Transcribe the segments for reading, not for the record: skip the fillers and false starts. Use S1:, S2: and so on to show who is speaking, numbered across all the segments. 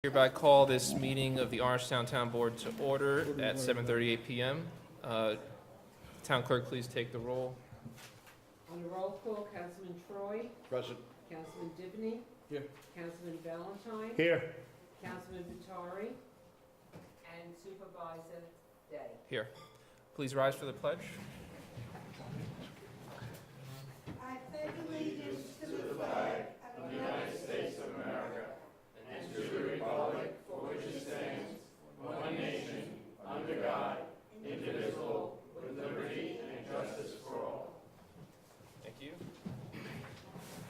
S1: Hereby call this meeting of the Orangetown Town Board to order at 7:38 p.m. Town Clerk, please take the roll.
S2: On the roll call, Councilman Troy,
S3: Present.
S2: Councilman Dibny,
S3: Here.
S2: Councilman Valentine,
S3: Here.
S2: Councilman Vitari, and Supervisor Day.
S1: Here. Please rise for the pledge.
S4: I pledge allegiance to the flag of the United States of America and to the republic for which it stands, one nation, under God, indivisible, with liberty and justice for all.
S1: Thank you.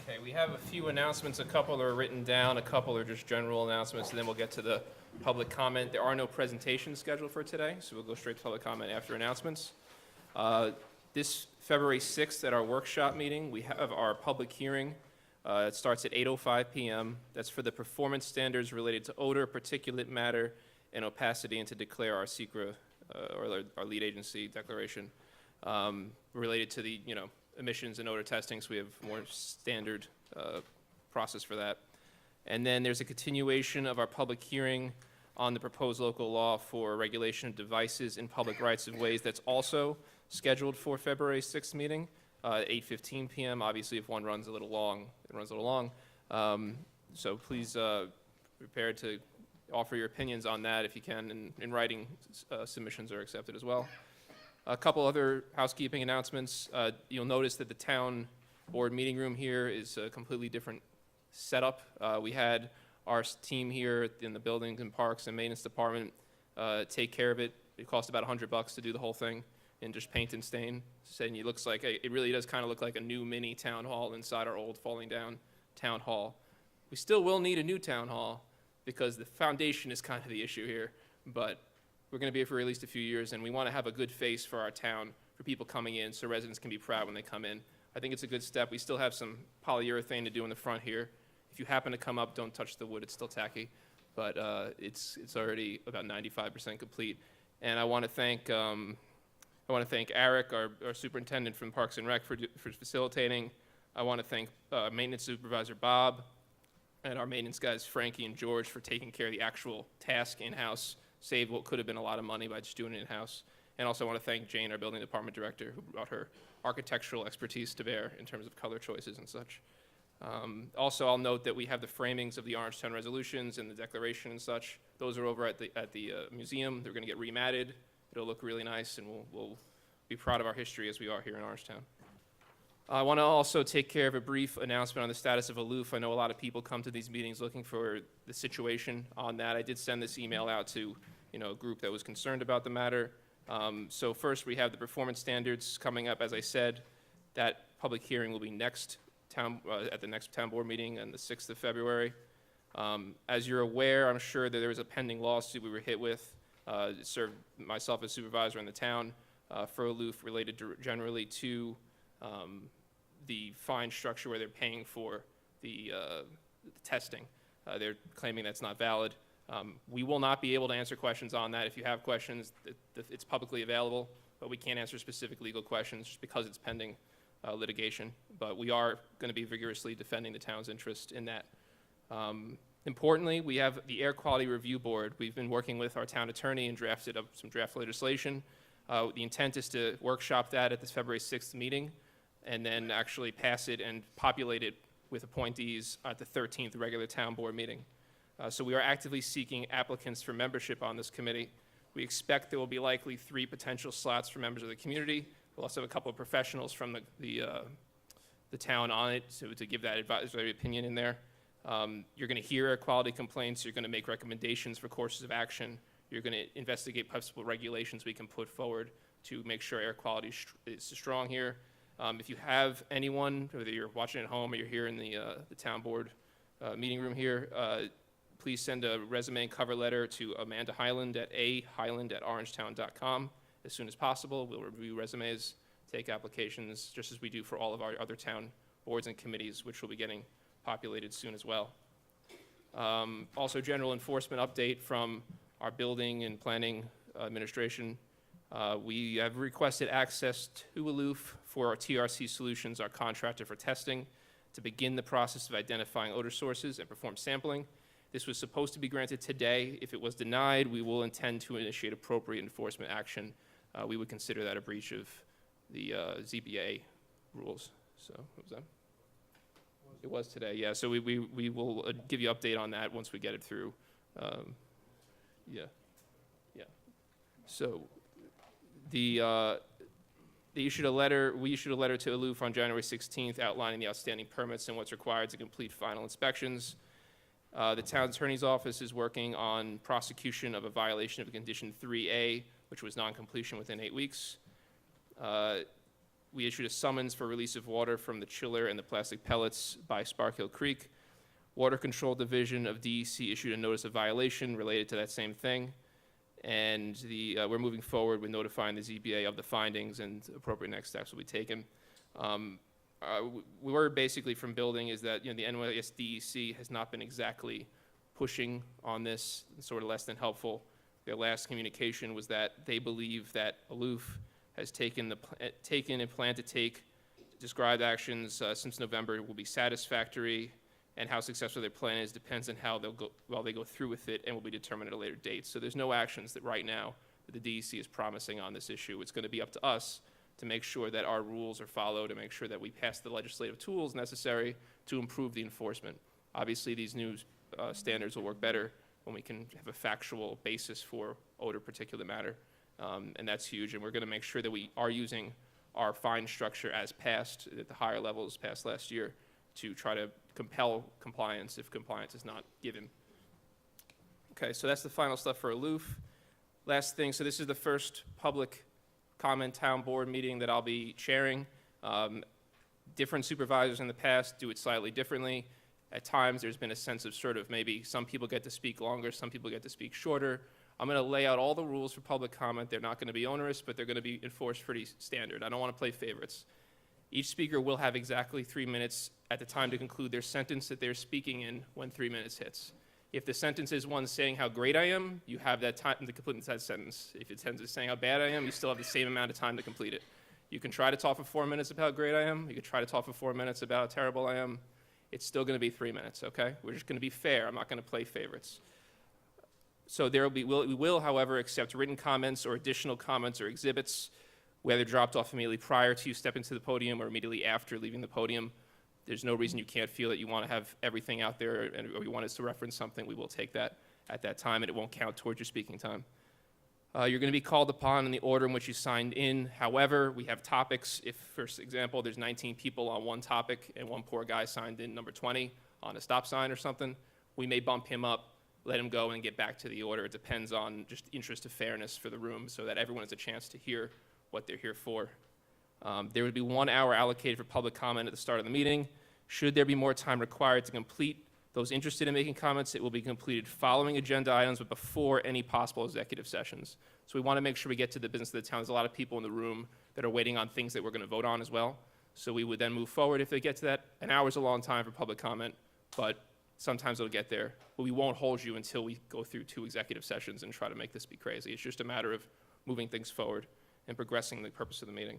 S1: Okay, we have a few announcements. A couple are written down, a couple are just general announcements, and then we'll get to the public comment. There are no presentations scheduled for today, so we'll go straight to public comment after announcements. This February 6th at our workshop meeting, we have our public hearing. It starts at 8:05 p.m. That's for the performance standards related to odor, particulate matter, and opacity, and to declare our SECRA, or our lead agency declaration, related to the, emissions and odor testing, so we have more standard process for that. And then there's a continuation of our public hearing on the proposed local law for regulation of devices in public rights of ways. That's also scheduled for February 6th meeting at 8:15 p.m. Obviously, if one runs a little long, it runs a little long. So please prepare to offer your opinions on that if you can. And in writing, submissions are accepted as well. A couple other housekeeping announcements. You'll notice that the town board meeting room here is a completely different setup. We had our team here in the Buildings and Parks and Maintenance Department take care of it. It cost about $100 to do the whole thing and just paint and stain. And it looks like, it really does kind of look like a new mini town hall inside our old falling down town hall. We still will need a new town hall because the foundation is kind of the issue here, but we're going to be here for at least a few years, and we want to have a good face for our town, for people coming in, so residents can be proud when they come in. I think it's a good step. We still have some polyurethane to do in the front here. If you happen to come up, don't touch the wood. It's still tacky, but it's already about 95% complete. And I want to thank Eric, our superintendent from Parks and Rec, for facilitating. I want to thank maintenance supervisor Bob and our maintenance guys Frankie and George for taking care of the actual task in-house. Saved what could have been a lot of money by just doing it in-house. And also want to thank Jane, our building department director, who brought her architectural expertise to bear in terms of color choices and such. Also, I'll note that we have the framings of the Orangetown resolutions and the declaration and such. Those are over at the museum. They're going to get rematted. It'll look really nice, and we'll be proud of our history as we are here in Orangetown. I want to also take care of a brief announcement on the status of Aloof. I know a lot of people come to these meetings looking for the situation on that. I did send this email out to a group that was concerned about the matter. So first, we have the performance standards coming up. As I said, that public hearing will be at the next town board meeting on the 6th of February. As you're aware, I'm sure that there was a pending lawsuit we were hit with. It served myself as supervisor in the town for Aloof, related generally to the fine structure where they're paying for the testing. They're claiming that's not valid. We will not be able to answer questions on that. If you have questions, it's publicly available, but we can't answer specific legal questions just because it's pending litigation. But we are going to be vigorously defending the town's interest in that. Importantly, we have the Air Quality Review Board. We've been working with our town attorney and drafted up some draft legislation. The intent is to workshop that at this February 6th meeting and then actually pass it and populate it with appointees at the 13th regular town board meeting. So we are actively seeking applicants for membership on this committee. We expect there will be likely 3 potential slots for members of the community. We'll also have a couple of professionals from the town on it to give that advisory opinion in there. You're going to hear air quality complaints. You're going to make recommendations for courses of action. You're going to investigate possible regulations we can put forward to make sure air quality is strong here. If you have anyone, whether you're watching at home or you're here in the town board meeting room here, please send a resume and cover letter to Amanda Highland at ahighland@orangetown.com as soon as possible. We'll review resumes, take applications, just as we do for all of our other town boards and committees, which will be getting populated soon as well. Also, general enforcement update from our building and planning administration. We have requested access to Aloof for our TRC Solutions, our contractor for testing, to begin the process of identifying odor sources and perform sampling. This was supposed to be granted today. If it was denied, we will intend to initiate appropriate enforcement action. We would consider that a breach of the ZBA rules. So, what was that? It was today, yeah. So we will give you update on that once we get it through. Yeah. So we issued a letter to Aloof on January 16th outlining the outstanding permits and what's required to complete final inspections. The town attorney's office is working on prosecution of a violation of condition 3A, which was non-completion within 8 weeks. We issued a summons for release of water from the chiller and the plastic pellets by Spark Hill Creek. Water Control Division of DEC issued a notice of violation related to that same thing. And we're moving forward with notifying the ZBA of the findings, and appropriate next steps will be taken. Word basically from building is that, the NYS DEC has not been exactly pushing on this, sort of less than helpful. Their last communication was that they believe that Aloof has taken and plan to take described actions since November will be satisfactory, and how successful their plan is depends on how they go through with it, and will be determined at a later date. So there's no actions that right now that the DEC is promising on this issue. It's going to be up to us to make sure that our rules are followed, to make sure that we pass the legislative tools necessary to improve the enforcement. Obviously, these new standards will work better when we can have a factual basis for odor particulate matter, and that's huge. And we're going to make sure that we are using our fine structure as passed at the higher levels passed last year to try to compel compliance if compliance is not given. Okay, so that's the final stuff for Aloof. Last thing, so this is the first public comment town board meeting that I'll be chairing. Different supervisors in the past do it slightly differently. At times, there's been a sense of sort of maybe some people get to speak longer, some people get to speak shorter. I'm going to lay out all the rules for public comment. They're not going to be onerous, but they're going to be enforced pretty standard. I don't want to play favorites. Each speaker will have exactly 3 minutes at the time to conclude their sentence that they're speaking in when 3 minutes hits. If the sentence is one saying how great I am, you have that time to complete that sentence. If it is saying how bad I am, you still have the same amount of time to complete it. You can try to talk for 4 minutes about how great I am. You can try to talk for 4 minutes about how terrible I am. It's still going to be 3 minutes, okay? We're just going to be fair. I'm not going to play favorites. So we will, however, accept written comments or additional comments or exhibits, whether dropped off immediately prior to you stepping to the podium or immediately after leaving the podium. There's no reason you can't feel that you want to have everything out there, or you want us to reference something. We will take that at that time, and it won't count towards your speaking time. You're going to be called upon in the order in which you signed in. However, we have topics. If, for example, there's 19 people on one topic and one poor guy signed in number 20 on a stop sign or something, we may bump him up, let him go, and get back to the order. It depends on just interest of fairness for the room so that everyone has a chance to hear what they're here for. There would be 1 hour allocated for public comment at the start of the meeting. Should there be more time required to complete those interested in making comments, it will be completed following agenda items, but before any possible executive sessions. So we want to make sure we get to the business of the town. There's a lot of people in the room that are waiting on things that we're going to vote on as well. So we would then move forward if they get to that. An hour is a long time for public comment, but sometimes it'll get there. But we won't hold you until we go through 2 executive sessions and try to make this be crazy. It's just a matter of moving things forward and progressing the purpose of the meeting.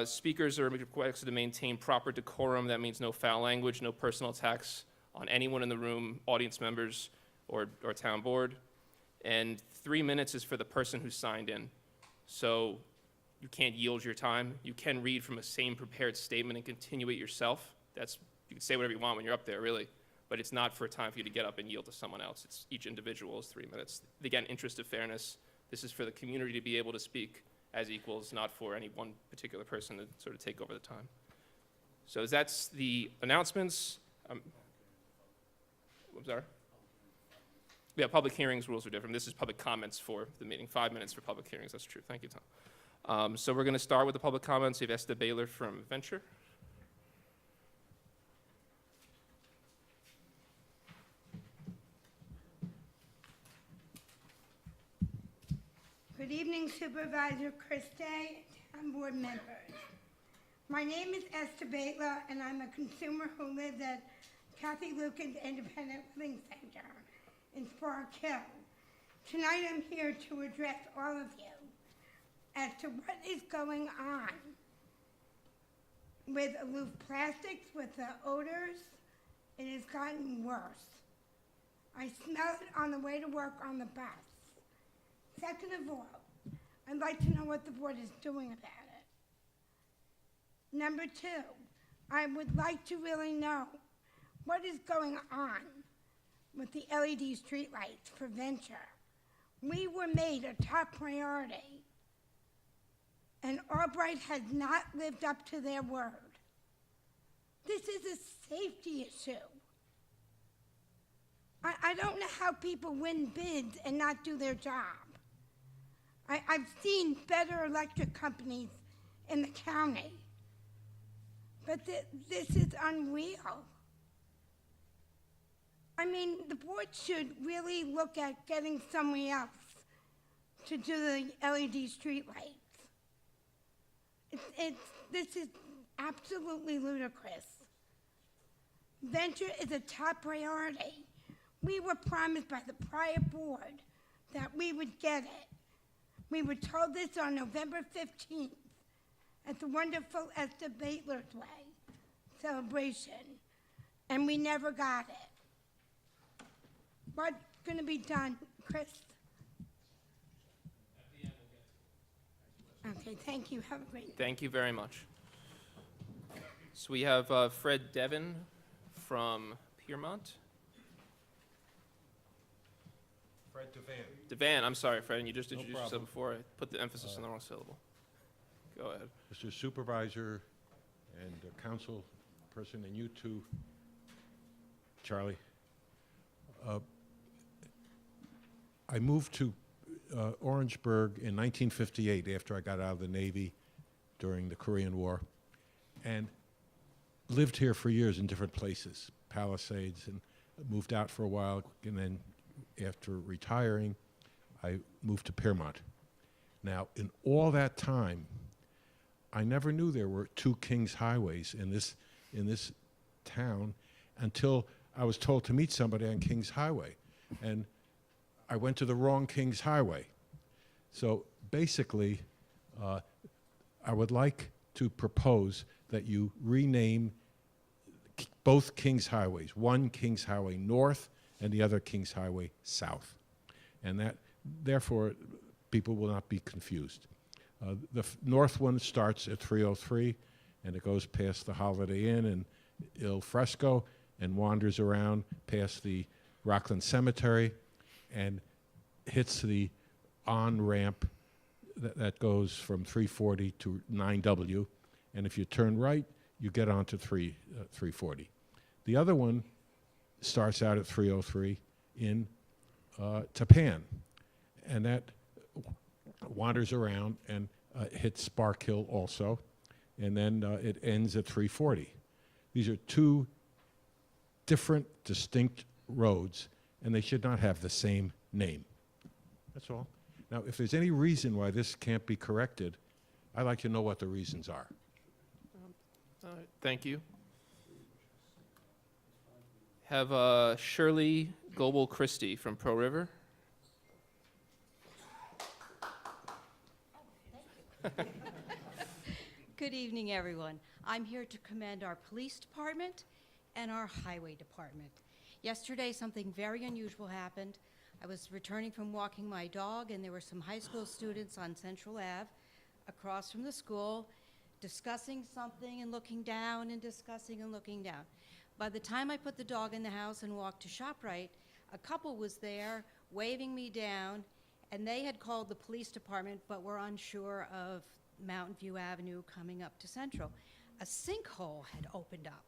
S1: Speakers are requested to maintain proper decorum. That means no foul language, no personal attacks on anyone in the room, audience members, or town board. And 3 minutes is for the person who signed in. So you can't yield your time. You can read from a same prepared statement and continue it yourself. You can say whatever you want when you're up there, really. But it's not for a time for you to get up and yield to someone else. It's each individual is 3 minutes. Again, interest of fairness. This is for the community to be able to speak as equals, not for any one particular person to sort of take over the time. So that's the announcements. I'm sorry? Yeah, public hearings rules are different. This is public comments for the meeting. 5 minutes for public hearings, that's true. Thank you, Tom. So we're going to start with the public comments. We have Esther Baylor from Venture.
S4: Good evening, Supervisor Christie, and board members. My name is Esther Baylor, and I'm a consumer who lives at Kathy Lucan's Independent Living Center in Spark Hill. Tonight I'm here to address all of you as to what is going on with Aloof Plastics, with the odors. It has gotten worse. I smell it on the way to work on the bus. Second of all, I'd like to know what the board is doing about it. Number two, I would like to really know what is going on with the LED streetlights for Venture. We were made a top priority, and Albright has not lived up to their word. This is a safety issue. I don't know how people win bids and not do their job. I've seen better electric companies in the county, but this is unreal. I mean, the board should really look at getting somebody else to do the LED streetlights. This is absolutely ludicrous. Venture is a top priority. We were promised by the prior board that we would get it. We were told this on November 15th at the wonderful Esther Baitler's Way celebration, and we never got it. What's going to be done, Chris? Okay, thank you. Have a great day.
S1: Thank you very much. So we have Fred Devon from Piermont.
S3: Fred Devan.
S1: Devan, I'm sorry, Fred, and you just
S3: No
S1: introduced yourself
S3: problem.
S1: before. I put the emphasis on the wrong syllable. Go ahead.
S3: Mr. Supervisor and council person, and you too, Charlie. I moved to Orangeburg in 1958 after I got out of the Navy during the Korean War, and lived here for years in different places, Palisades, and moved out for a while, and then after retiring, I moved to Piermont. Now, in all that time, I never knew there were two Kings Highways in this town until I was told to meet somebody on Kings Highway, and I went to the wrong Kings Highway. So basically, I would like to propose that you rename both Kings Highways, one Kings Highway North and the other Kings Highway South. And that, therefore, people will not be confused. The north one starts at 303, and it goes past the Holiday Inn and Il Fresco, and wanders around past the Rockland Cemetery, and hits the on-ramp that goes from 340 to 9W. And if you turn right, you get onto 340. The other one starts out at 303 in Tapan, and that wanders around and hits Spark Hill also, and then it ends at 340. These are two different, distinct roads, and they should not have the same name. That's all. Now, if there's any reason why this can't be corrected, I'd like to know what the reasons are.
S1: All right, thank you. Have Shirley Goebel Christie from Pro River.
S5: Good evening, everyone. I'm here to commend our police department and our highway department. Yesterday, something very unusual happened. I was returning from walking my dog, and there were some high school students on Central Ave across from the school discussing something and looking down and discussing and looking down. By the time I put the dog in the house and walked to ShopRite, a couple was there waving me down, and they had called the police department but were unsure of Mountain View Avenue coming up to Central. A sinkhole had opened up.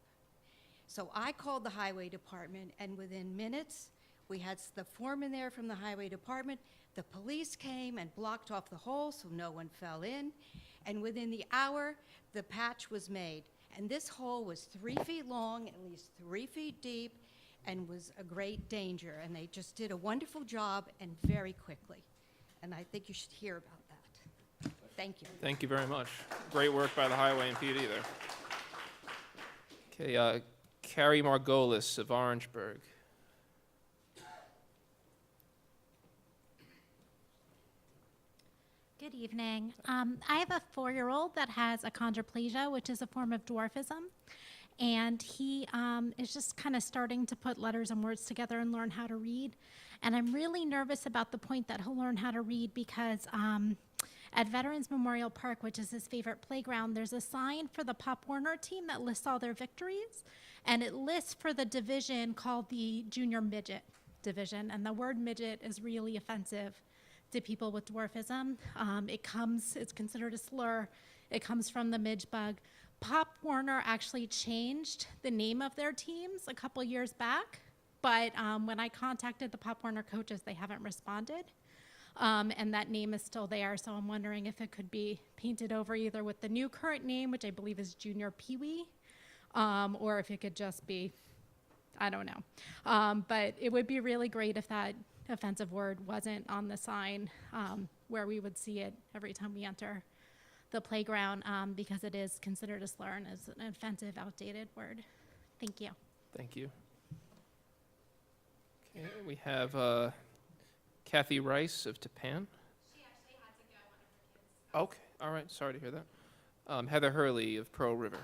S5: So I called the highway department, and within minutes, we had the foreman there from the highway department. The police came and blocked off the hole so no one fell in. And within the hour, the patch was made. And this hole was 3 feet long, at least 3 feet deep, and was a great danger. And they just did a wonderful job and very quickly. And I think you should hear about that. Thank you.
S1: Thank you very much. Great work by the highway and PD there. Okay, Carrie Margolis of Orangeburg.
S6: Good evening. I have a 4-year-old that has achondroplasia, which is a form of dwarfism. and he is just kind of starting to put letters and words together and learn how to read. And I'm really nervous about the point that he'll learn how to read because at Veterans Memorial Park, which is his favorite playground, there's a sign for the Pop Warner team that lists all their victories, and it lists for the division called the Junior Midget Division, and the word midget is really offensive to people with dwarfism. It's considered a slur. It comes from the midge bug. Pop Warner actually changed the name of their teams a couple years back, but when I contacted the Pop Warner coaches, they haven't responded. And that name is still there, so I'm wondering if it could be painted over either with the new current name, which I believe is Junior Pee Wee, or if it could just be, I don't know. But it would be really great if that offensive word wasn't on the sign where we would see it every time we enter the playground, because it is considered a slur and is an offensive, outdated word. Thank you.
S1: Thank you. Okay, we have Kathy Rice of Tapan.
S6: She actually had to go, one of her kids.
S1: Okay, all right, sorry to hear that. Heather Hurley of Pearl River.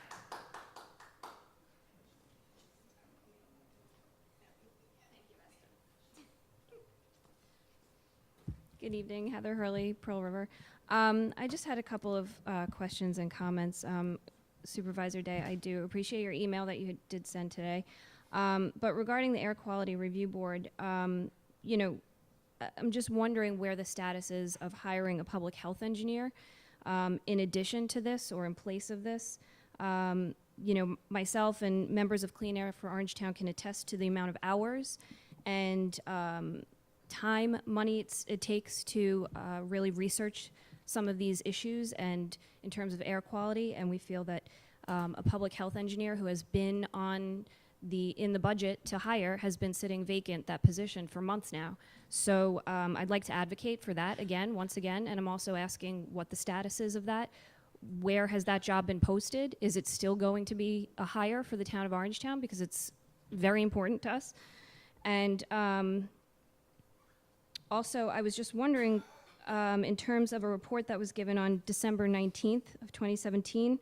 S7: Good evening, Heather Hurley, Pearl River. I just had a couple of questions and comments. Supervisor Day, I do appreciate your email that you did send today. But regarding the Air Quality Review Board, I'm just wondering where the status is of hiring a public health engineer in addition to this or in place of this. Myself and members of Clean Air for Orangetown can attest to the amount of hours and time, money it takes to really research some of these issues and in terms of air quality, and we feel that a public health engineer who has been in the budget to hire has been sitting vacant that position for months now. So I'd like to advocate for that once again, and I'm also asking what the status is of that. Where has that job been posted? Is it still going to be a hire for the town of Orangetown, because it's very important to us? And also, I was just wondering, in terms of a report that was given on December 19th of 2017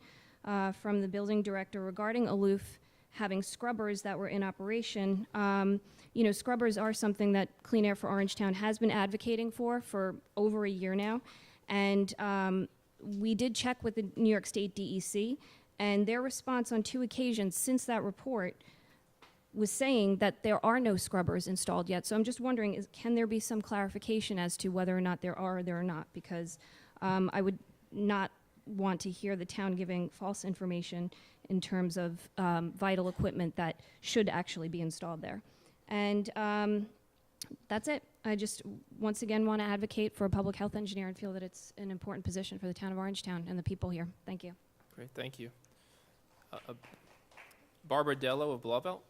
S7: from the building director regarding Aloof having scrubbers that were in operation. Scrubbers are something that Clean Air for Orangetown has been advocating for over a year now. And we did check with the New York State DEC, and their response on 2 occasions since that report was saying that there are no scrubbers installed yet. So I'm just wondering, can there be some clarification as to whether or not there are or there are not? Because I would not want to hear the town giving false information in terms of vital equipment that should actually be installed there. And that's it. I just, once again, want to advocate for a public health engineer and feel that it's an important position for the town of Orangetown and the people here. Thank you.
S1: Great, thank you. Barbara Dello of Blauvelt.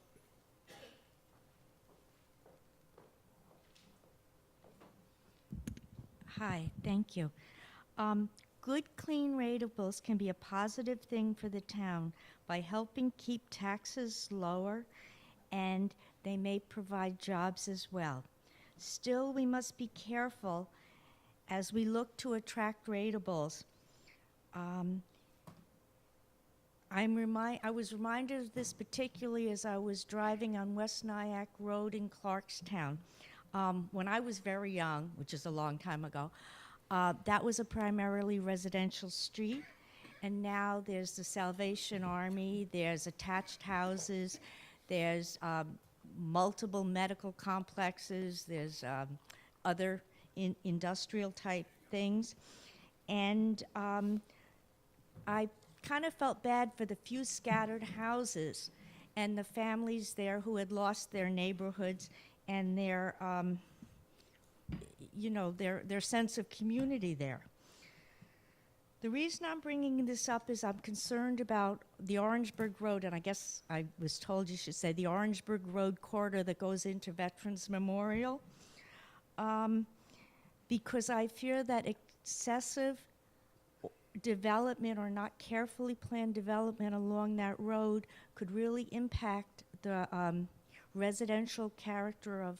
S8: Hi, thank you. Good, clean ratables can be a positive thing for the town by helping keep taxes lower, and they may provide jobs as well. Still, we must be careful as we look to attract ratables. I was reminded of this particularly as I was driving on West Nyack Road in Clarkstown. When I was very young, which is a long time ago, that was a primarily residential street, and now there's the Salvation Army, there's attached houses, there's multiple medical complexes, there's other industrial type things, and I kind of felt bad for the few scattered houses and the families there who had lost their neighborhoods and their sense of community there. The reason I'm bringing this up is I'm concerned about the Orangeburg Road, and I guess I was told you should say the Orangeburg Road corridor that goes into Veterans Memorial, because I fear that excessive development or not carefully planned development along that road could really impact the residential character of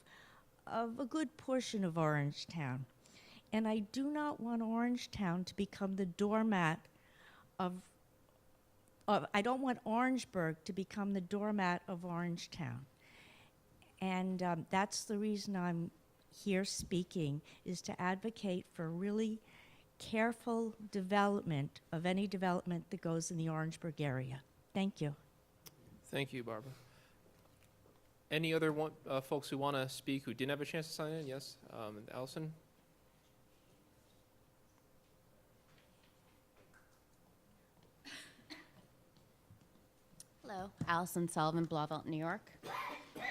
S8: a good portion of Orangetown. And I do not want Orangetown to become the doormat of I don't want Orangeburg to become the doormat of Orangetown. And that's the reason I'm here speaking, is to advocate for really careful development of any development that goes in the Orangeburg area. Thank you.
S1: Thank you, Barbara. Any other folks who want to speak who didn't have a chance to sign in? Yes, Allison?
S9: Hello, Allison Sullivan, Blauvelt, New York.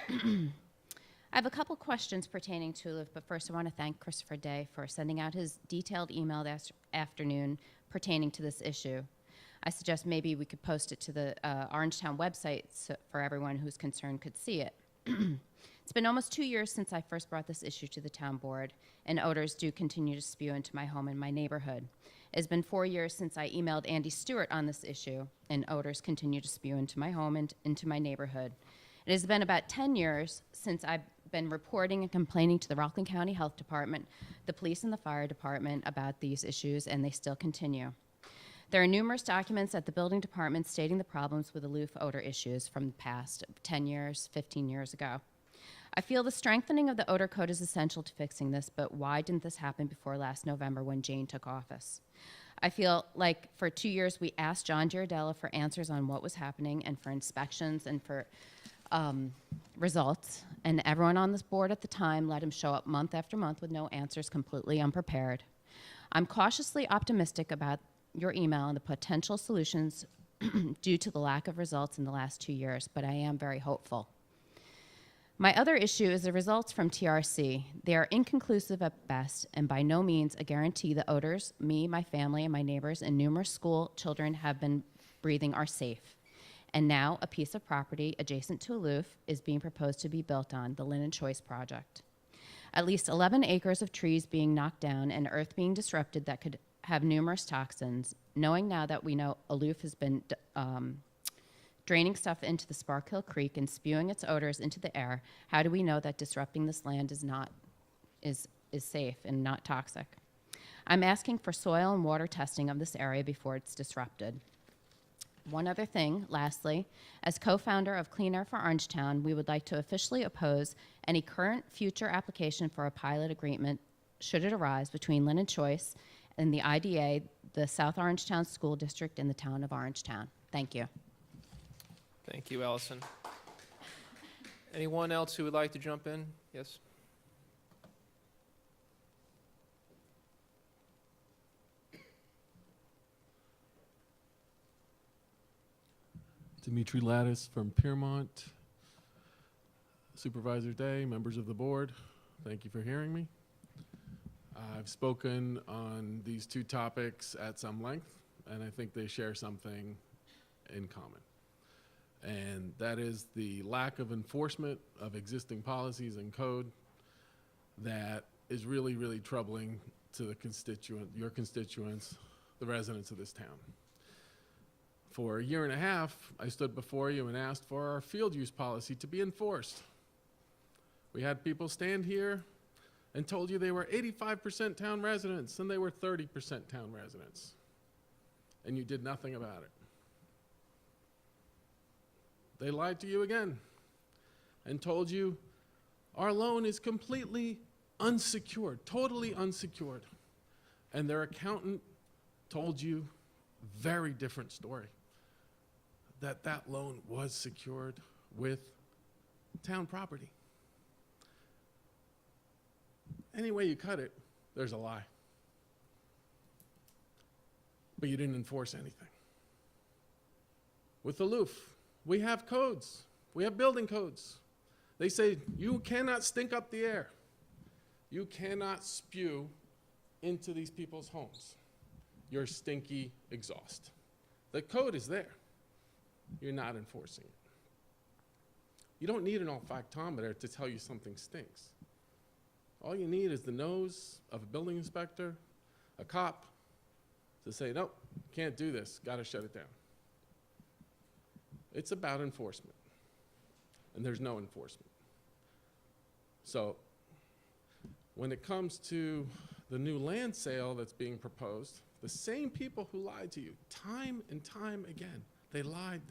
S9: I have a couple questions pertaining to Aloof, but first I want to thank Christopher Day for sending out his detailed email this afternoon pertaining to this issue. I suggest maybe we could post it to the Orangetown website so for everyone who's concerned could see it. It's been almost 2 years since I first brought this issue to the town board, and odors do continue to spew into my home and my neighborhood. It has been 4 years since I emailed Andy Stewart on this issue, and odors continue to spew into my home and into my neighborhood. It has been about 10 years since I've been reporting and complaining to the Rockland County Health Department, the police and the fire department about these issues, and they still continue. There are numerous documents at the building department stating the problems with aloof odor issues from the past 10 years, 15 years ago. I feel the strengthening of the odor code is essential to fixing this, but why didn't this happen before last November when Jane took office? I feel like for 2 years we asked John Giardella for answers on what was happening and for inspections and for results, and everyone on this board at the time let him show up month after month with no answers, completely unprepared. I'm cautiously optimistic about your email and the potential solutions due to the lack of results in the last 2 years, but I am very hopeful. My other issue is the results from TRC. They are inconclusive at best and by no means a guarantee the odors me, my family, and my neighbors and numerous school children have been breathing are safe. And now a piece of property adjacent to Aloof is being proposed to be built on, the Lynn & Choice project. At least 11 acres of trees being knocked down and earth being disrupted that could have numerous toxins. Knowing now that we know Aloof has been draining stuff into the Sparkhill Creek and spewing its odors into the air, how do we know that disrupting this land is safe and not toxic? I'm asking for soil and water testing of this area before it's disrupted. One other thing, lastly, as co-founder of Clean Air for Orangetown, we would like to officially oppose any current future application for a pilot agreement, should it arise, between Lynn & Choice and the IDA, the South Orangetown School District, and the town of Orangetown. Thank you.
S1: Thank you, Allison. Anyone else who would like to jump in? Yes?
S10: Dimitri Lattis from Piermont. Supervisor Day, members of the board, thank you for hearing me. I've spoken on these two topics at some length, and I think they share something in common. And that is the lack of enforcement of existing policies and code that is really, really troubling to the your constituents, the residents of this town. For a year and a half, I stood before you and asked for our field use policy to be enforced. We had people stand here and told you they were 85% town residents and they were 30% town residents. And you did nothing about it. They lied to you again and told you our loan is completely unsecured, totally unsecured. And their accountant told you very different story, that loan was secured with town property. Any way you cut it, there's a lie. But you didn't enforce anything. With Aloof, we have codes. We have building codes. They say you cannot stink up the air. You cannot spew into these people's homes your stinky exhaust. The code is there. You're not enforcing it. You don't need an olfactometer to tell you something stinks. All you need is the nose of a building inspector, a cop, to say, nope, can't do this, gotta shut it down. It's about enforcement, and there's no enforcement. So when it comes to the new land sale that's being proposed, the same people who lied to you time and time again, They lied.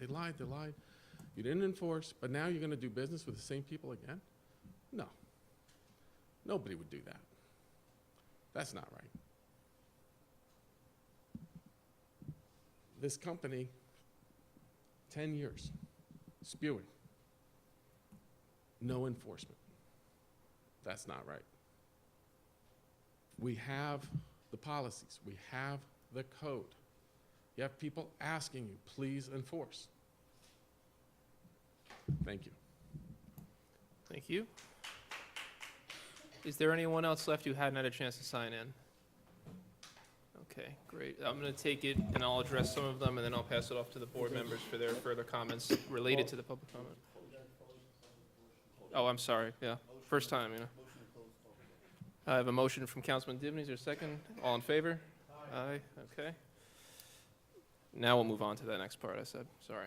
S10: You didn't enforce, but now you're going to do business with the same people again? No. Nobody would do that. That's not right. This company, 10 years, spewing. No enforcement. That's not right. We have the policies. We have the code. You have people asking you, please enforce. Thank you.
S1: Thank you. Is there anyone else left who hadn't had a chance to sign in? Okay, great. I'm going to take it and I'll address some of them and then I'll pass it off to the board members for their further comments related to the public comment. Oh, I'm sorry, yeah. First time, you know. I have a motion from Councilman Dibny. Is there a second? All in favor? Aye. Okay. Now we'll move on to that next part I said. Sorry.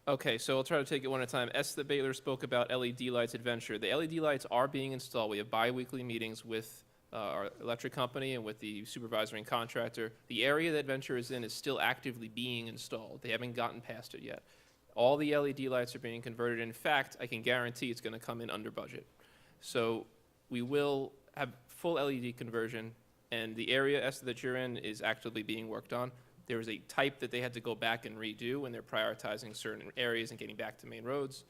S1: Okay, so I'll try to take it one at a time. The Baylor spoke about LED lights at Venture. The LED lights are being installed. We have bi-weekly meetings with our electric company and with the supervisor and contractor. The area that Venture is in is still actively being installed. They haven't gotten past it yet. All the LED lights are being converted. In fact, I can guarantee it's going to come in under budget. So we will have full LED conversion, and the area that you're in is actively being worked on. There was a type that they had to go back and redo, and they're prioritizing certain areas and getting back to main roads.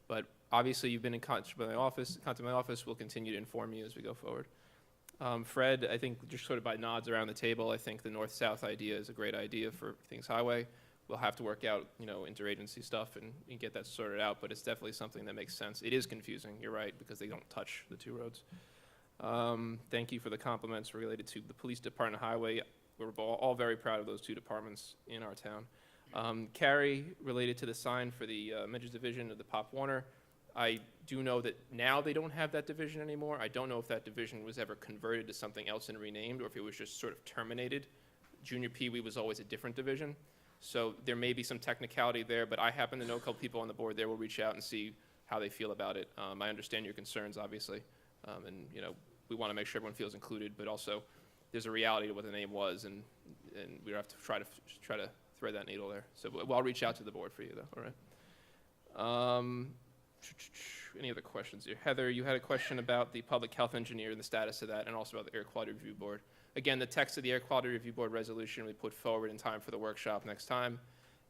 S1: But obviously, you've been in contact with my office. We'll continue to inform you as we go forward. Fred, I think just sort of by nods around the table, I think the north-south idea is a great idea for Things Highway. We'll have to work out, interagency stuff and get that sorted out, but it's definitely something that makes sense. It is confusing, you're right, because they don't touch the two roads. Thank you for the compliments related to the police department and highway. We're all very proud of those two departments in our town. Carrie, related to the sign for the Midges Division of the Pop Warner, I do know that now they don't have that division anymore. I don't know if that division was ever converted to something else and renamed, or if it was just sort of terminated. Junior Pee Wee was always a different division. So there may be some technicality there, but I happen to know a couple people on the board there. Will reach out and see how they feel about it. I understand your concerns, obviously, and we want to make sure everyone feels included, but also there's a reality to what the name was, and we have to try to thread that needle there. So I'll reach out to the board for you, though. All right. Any other questions here? Heather, you had a question about the public health engineer and the status of that, and also about the air quality review board. Again, the text of the air quality review board resolution we put forward in time for the workshop next time.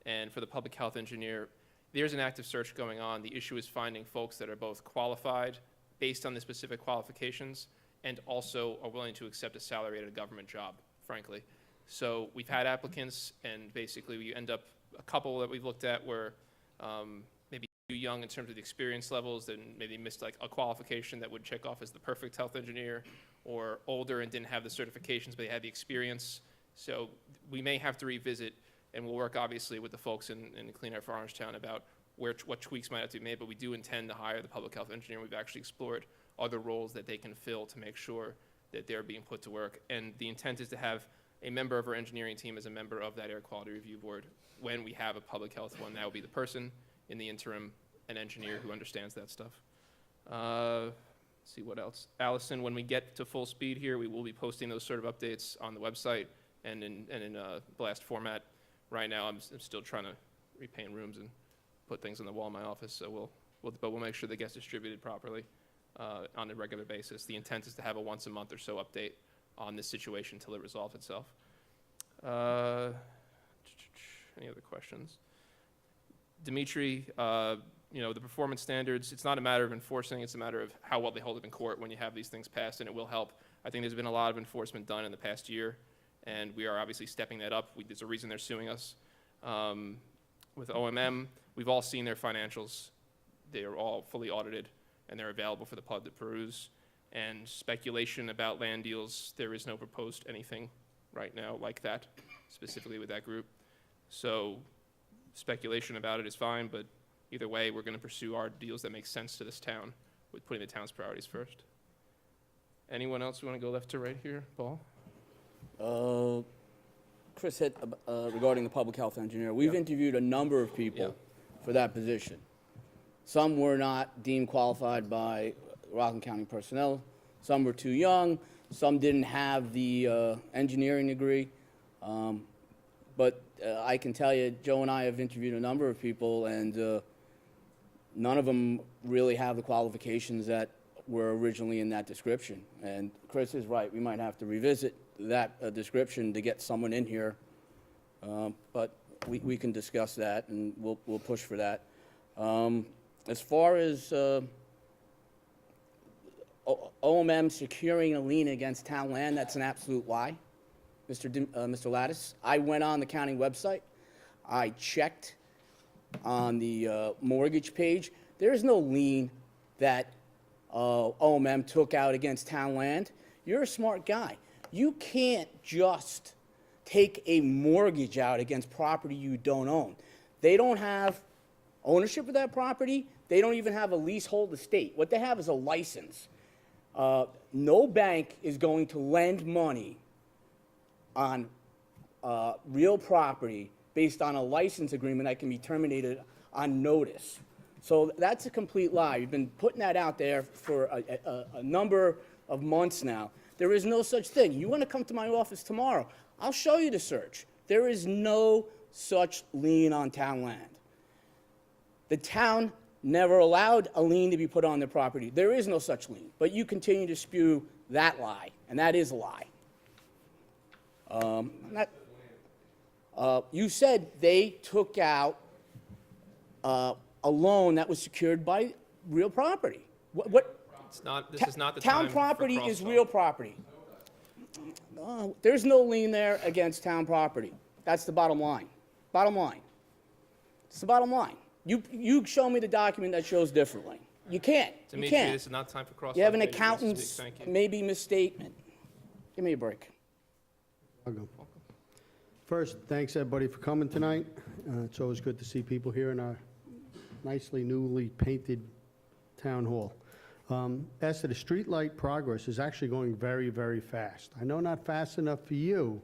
S1: And for the public health engineer, there's an active search going on. The issue is finding folks that are both qualified based on the specific qualifications and also are willing to accept a salary at a government job, frankly. So we've had applicants, and basically we end up, a couple that we've looked at were maybe too young in terms of the experience levels, and maybe missed like a qualification that would check off as the perfect health engineer, or older and didn't have the certifications, but they had the experience. So we may have to revisit, and we'll work obviously with the folks in Clean Air for Orangetown about what tweaks might have to be made, but we do intend to hire the public health engineer. We've actually explored other roles that they can fill to make sure that they're being put to work. And the intent is to have a member of our engineering team as a member of that air quality review board. When we have a public health one, that will be the person. In the interim, an engineer who understands that stuff. Let's see what else. Allison, when we get to full speed here, we will be posting those sort of updates on the website and in blast format. Right now, I'm still trying to repaint rooms and put things on the wall in my office, so we'll make sure that gets distributed properly on a regular basis. The intent is to have a once a month or so update on this situation until it resolves itself. Any other questions? Dimitri, the performance standards, it's not a matter of enforcing, it's a matter of how well they hold up in court when you have these things passed, and it will help. I think there's been a lot of enforcement done in the past year, and we are obviously stepping that up. There's a reason they're suing us. With OMM, we've all seen their financials. They are all fully audited, and they're available for the public to peruse. And speculation about land deals, there is no proposed anything right now like that, specifically with that group. So speculation about it is fine, but either way, we're going to pursue our deals that make sense to this town with putting the town's priorities first. Anyone else who want to go left to right here? Paul?
S11: Chris hit regarding the public health engineer. We've interviewed a number of people for that position. Some were not deemed qualified by Rockland County personnel. Some were too young. Some didn't have the engineering degree. But I can tell you, Joe and I have interviewed a number of people, and none of them really have the qualifications that were originally in that description. And Chris is right, we might have to revisit that description to get someone in here. But we can discuss that, and we'll push for that. As far as OMM securing a lien against town land, that's an absolute lie, Mr. Lattice. I went on the county website. I checked on the mortgage page. There is no lien that OMM took out against town land. You're a smart guy. You can't just take a mortgage out against property you don't own. They don't have ownership of that property. They don't even have a leasehold estate. What they have is a license. No bank is going to lend money on real property based on a license agreement that can be terminated on notice. So that's a complete lie. You've been putting that out there for a number of months now. There is no such thing. You want to come to my office tomorrow, I'll show you the search. There is no such lien on town land. The town never allowed a lien to be put on their property. There is no such lien. But you continue to spew that lie, and that is a lie. You said they took out a loan that was secured by real property. What?
S1: It's not, this is not the time
S11: Town
S1: for
S11: property is
S1: crosstalk.
S11: real property. There's no lien there against town property. That's the bottom line. Bottom line. It's the bottom line. You show me the document that shows differently. You can't. You
S1: Dimitri,
S11: can't.
S1: this is not time for crosstalk.
S11: You have an
S1: Ladies and gentlemen,
S11: accountant's
S1: thank you.
S11: maybe misstatement. Give me a break.
S12: I'll go. First, thanks everybody for coming tonight. It's always good to see people here in our nicely newly painted town hall. As to the streetlight progress is actually going very, very fast. I know not fast enough for you,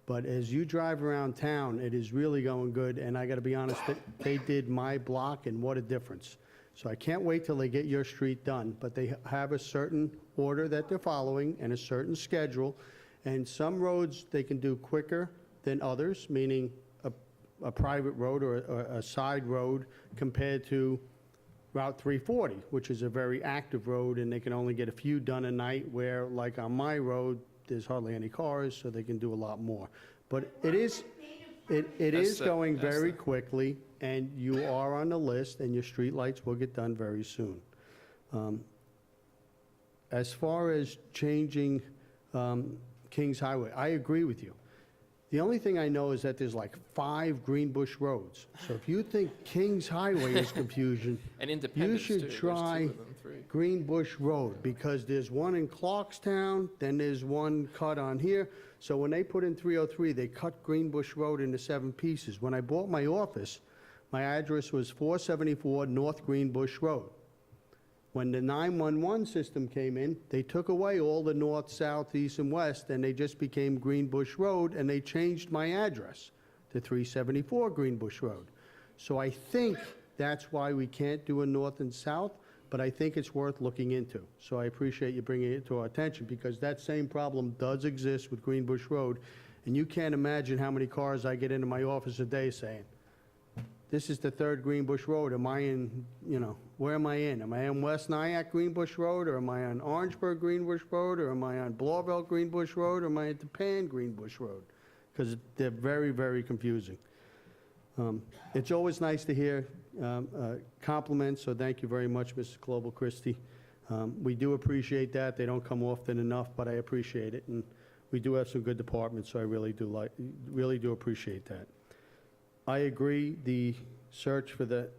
S12: but as you drive around town, it is really going good. And I got to be honest, they did my block, and what a difference. So I can't wait till they get your street done. But they have a certain order that they're following and a certain schedule. And some roads they can do quicker than others, meaning a private road or a side road compared to Route 340, which is a very active road, and they can only get a few done a night, where, like on my road, there's hardly any cars, so they can do a lot more. But it is going very quickly, and you are on the list, and your streetlights will get done very soon. As far as changing Kings Highway, I agree with you. The only thing I know is that there's like 5 Greenbush roads. So if you think Kings Highway is confusion,
S1: And
S12: you
S1: Independence, too.
S12: should
S1: There's
S12: try
S1: 2 of them, 3.
S12: Greenbush Road, because there's one in Clarkstown, then there's one cut on here. So when they put in 303, they cut Greenbush Road into 7 pieces. When I bought my office, my address was 474 North Greenbush Road. When the 911 system came in, they took away all the north, south, east, and west, and they just became Greenbush Road, and they changed my address to 374 Greenbush Road. So I think that's why we can't do a north and south, but I think it's worth looking into. So I appreciate you bringing it to our attention, because that same problem does exist with Greenbush Road, and you can't imagine how many cars I get into my office a day saying, this is the 3rd Greenbush Road. Am I in, where am I in? Am I in West Nyack Greenbush Road, or am I on Orangeburg Greenbush Road, or am I on Blauvelt Greenbush Road, or am I at Tapan Greenbush Road? Because they're very, very confusing. It's always nice to hear compliments, so thank you very much, Mrs. Global Christie. We do appreciate that. They don't come often enough, but I appreciate it. And we do have some good departments, so I really do appreciate that. I agree, the search for the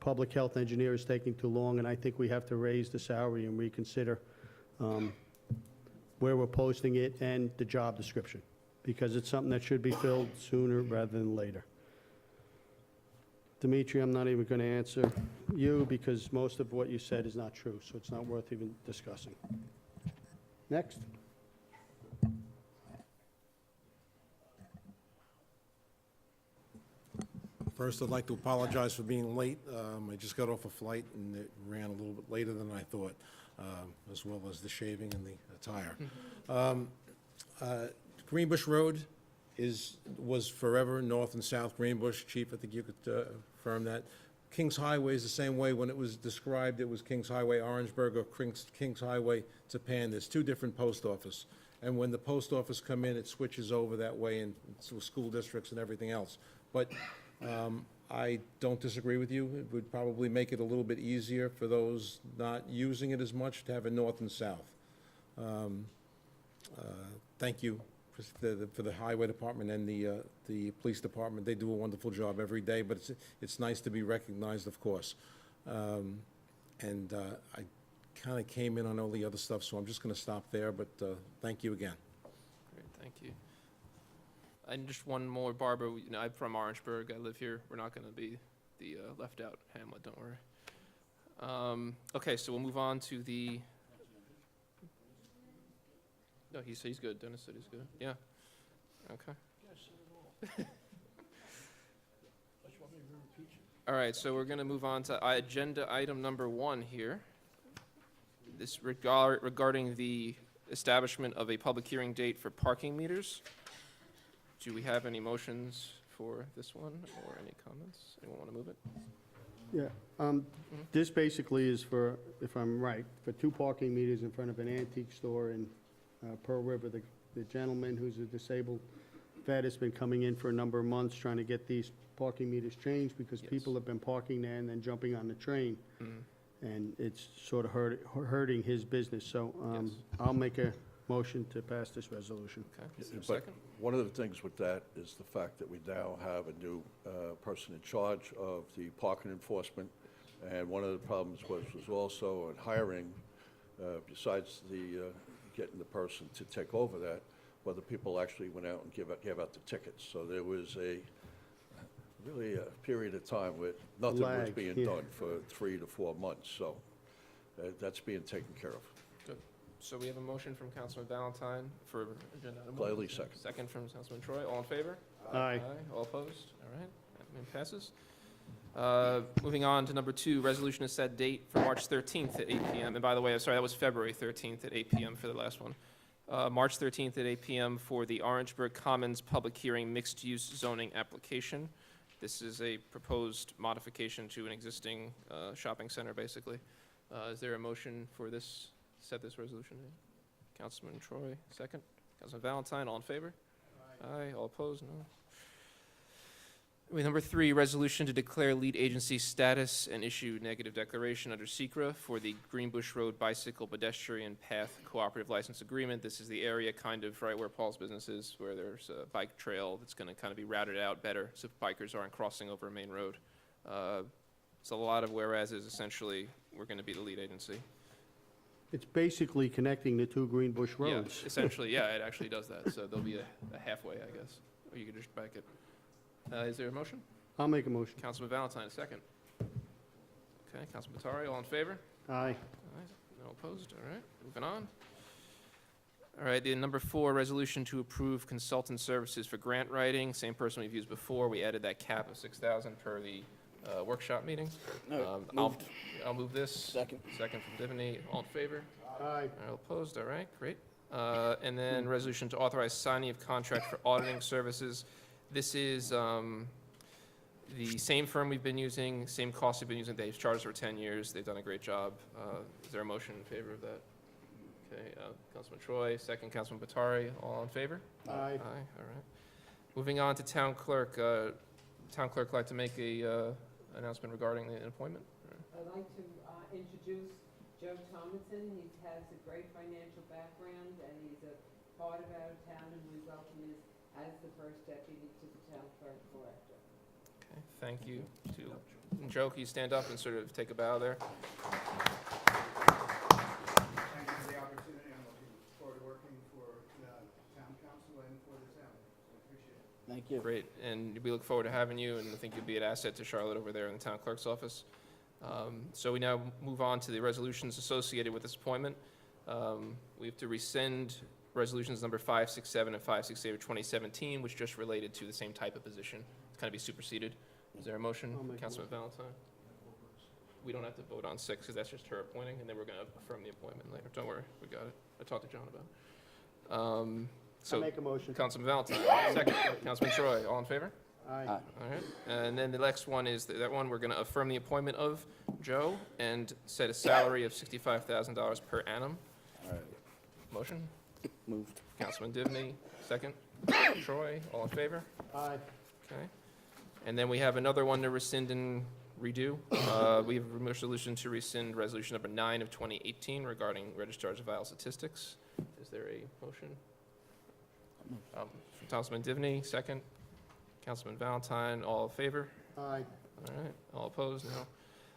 S12: public health engineer is taking too long, and I think we have to raise the salary and reconsider where we're posting it and the job description, because it's something that should be filled sooner rather than later. Dimitri, I'm not even going to answer you, because most of what you said is not true, so it's not worth even discussing. Next.
S13: First, I'd like to apologize for being late. I just got off a flight, and it ran a little bit later than I thought, as well as the shaving and the attire. Greenbush Road, was forever North and South Greenbush. Chief, I think you could affirm that. Kings Highway is the same way. When it was described, it was Kings Highway Orangeburg or Kings Highway Tapan. There's two different post office. And when the post office come in, it switches over that way and to school districts and everything else. But I don't disagree with you. It would probably make it a little bit easier for those not using it as much to have a north and south. Thank you for the highway department and the police department. They do a wonderful job every day, but it's nice to be recognized, of course. And I kind of came in on all the other stuff, so I'm just going to stop there, but thank you again.
S1: Great, thank you. And just one more, Barbara, you know, I'm from Orangeburg, I live here, we're not gonna be the left out hamlet, don't worry. Okay, so we'll move on to the, no, he's good, Dennis said he's good, yeah, okay. All right, so we're gonna move on to agenda item number 1 here. This regarding the establishment of a public hearing date for parking meters. Do we have any motions for this one or any comments? Anyone want to move it?
S12: Yeah, this basically is for, if I'm right, for 2 parking meters in front of an antique store in Pearl River. The gentleman who's a disabled vet has been coming in for a number of months trying to get these parking meters changed because
S1: Yes.
S12: people have been parking there and then jumping on the train. And it's sort of hurting his business. So
S1: Yes.
S12: I'll make a motion to pass this resolution.
S1: Okay, is there a
S14: But
S1: second?
S14: one of the things with that is the fact that we now have a new person in charge of the parking enforcement. And one of the problems was also in hiring, besides the getting the person to take over that, whether people actually went out and gave out the tickets. So there was really a period of time where nothing was
S12: Lag,
S14: being
S12: yeah.
S14: done for 3 to 4 months. So that's being taken care of.
S1: Good. So we have a motion from Councilman Valentine for agenda item 1.
S14: Gladly second.
S1: Second from Councilman Troy. All in favor?
S12: Aye.
S1: All opposed? All right, that motion passes. Moving on to number 2, resolution to set date for March 13th at 8 p.m. And by the way, I'm sorry, that was February 13th at 8 p.m. for the last one. March 13th at 8 p.m. for the Orangeburg Commons public hearing mixed-use zoning application. This is a proposed modification to an existing shopping center, basically. Is there a motion for this, set this resolution? Councilman Troy, second. Councilman Valentine, all in favor? Aye. All opposed? No. Number 3, resolution to declare lead agency status and issue negative declaration under SECRA for the Greenbush Road Bicycle Pedestrian Path Cooperative License Agreement. This is the area kind of right where Paul's business is, where there's a bike trail that's going to kind of be routed out better so bikers aren't crossing over a main road. It's a lot of whereases. Essentially, we're going to be the lead agency.
S12: It's basically connecting the 2 Greenbush roads.
S1: Yeah, essentially, yeah, it actually does that. So there'll be a halfway, I guess, or you could just bike it. Is there a motion?
S12: I'll make a motion.
S1: Councilman Valentine, a second. Okay, Councilman Matari, all in favor?
S12: Aye.
S1: All right, no opposed, all right, moving on. All right, the number 4, resolution to approve consultant services for grant writing. Same person we've used before. We added that cap of 6,000 per the workshop meeting.
S11: No,
S1: I'll move this.
S11: Second.
S1: Second from Divany, all in favor?
S12: Aye.
S1: All opposed, all right, great. And then resolution to authorize signing of contract for auditing services. This is the same firm we've been using, same cost we've been using. They've charged us for 10 years. They've done a great job. Is there a motion in favor of that? Okay, Councilman Troy, second. Councilman Batari, all in favor?
S12: Aye.
S1: Aye, all right. Moving on to town clerk. Town clerk like to make a announcement regarding the appointment?
S2: I'd like to introduce Joe Thomason. He has a great financial background, and he's a part of our town, and we welcome him as the first deputy to the town clerk collector.
S1: Okay, thank you. Joe, can you stand up and sort of take a bow there?
S15: Thank you for the opportunity. I'm looking forward to working for the town council and for the town. I appreciate it.
S11: Thank you.
S1: Great, and we look forward to having you, and I think you'll be an asset to Charlotte over there in the town clerk's office. So we now move on to the resolutions associated with this appointment. We have to rescind resolutions number 567 and 568 of 2017, which just related to the same type of position. It's kind of be superseded. Is there a motion,
S12: I'll make a
S1: Councilman Valentine? We don't have to vote on 6, because that's just her appointing, and then we're going to affirm the appointment later. Don't worry, we got it. I talked to John about it. So,
S12: make a motion.
S1: Councilman Valentine, second. Councilman Troy, all in favor?
S12: Aye.
S11: Aye.
S1: All right, and then the next one is, that one, we're gonna affirm the appointment of Joe and set a salary of $65,000 per annum.
S11: All right.
S1: Motion?
S11: Moved.
S1: Councilman Divney, second. Troy, all in favor?
S12: Aye.
S1: Okay. And then we have another one to rescind and redo. We have a resolution to rescind resolution number 9 of 2018 regarding registrars of vital statistics. Is there a motion? Councilman Divney, second. Councilman Valentine, all in favor?
S12: Aye.
S1: All right, all opposed, no.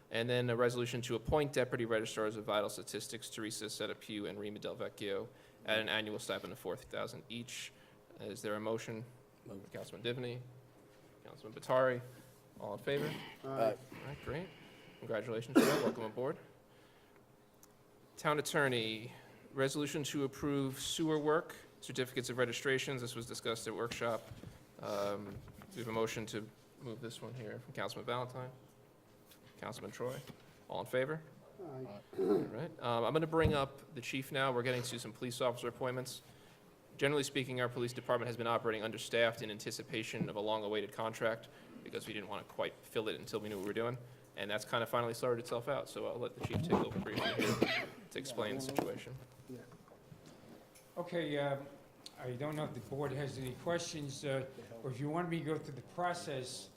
S1: And then a resolution to appoint deputy registrars of vital statistics, Teresa Setapew and Rima Del Vecchio, at an annual stipend of $4,000 each. Is there a motion?
S11: Moved.
S1: Councilman Divney, Councilman Batari, all in favor?
S12: Aye.
S1: All right, great. Congratulations, Joe. Welcome aboard. Town Attorney, resolution to approve sewer work, certificates of registrations. This was discussed at workshop. We have a motion to move this one here from Councilman Valentine. Councilman Troy, all in favor?
S12: Aye.
S1: All right. I'm going to bring up the chief now. We're getting to some police officer appointments. Generally speaking, our police department has been operating understaffed in anticipation of a long-awaited contract because we didn't want to quite fill it until we knew what we were doing. And that's kind of finally sorted itself out. So I'll let the chief take over briefly here to explain the situation.
S16: Okay, I don't know if the board has any questions, or if you want me to go through the process.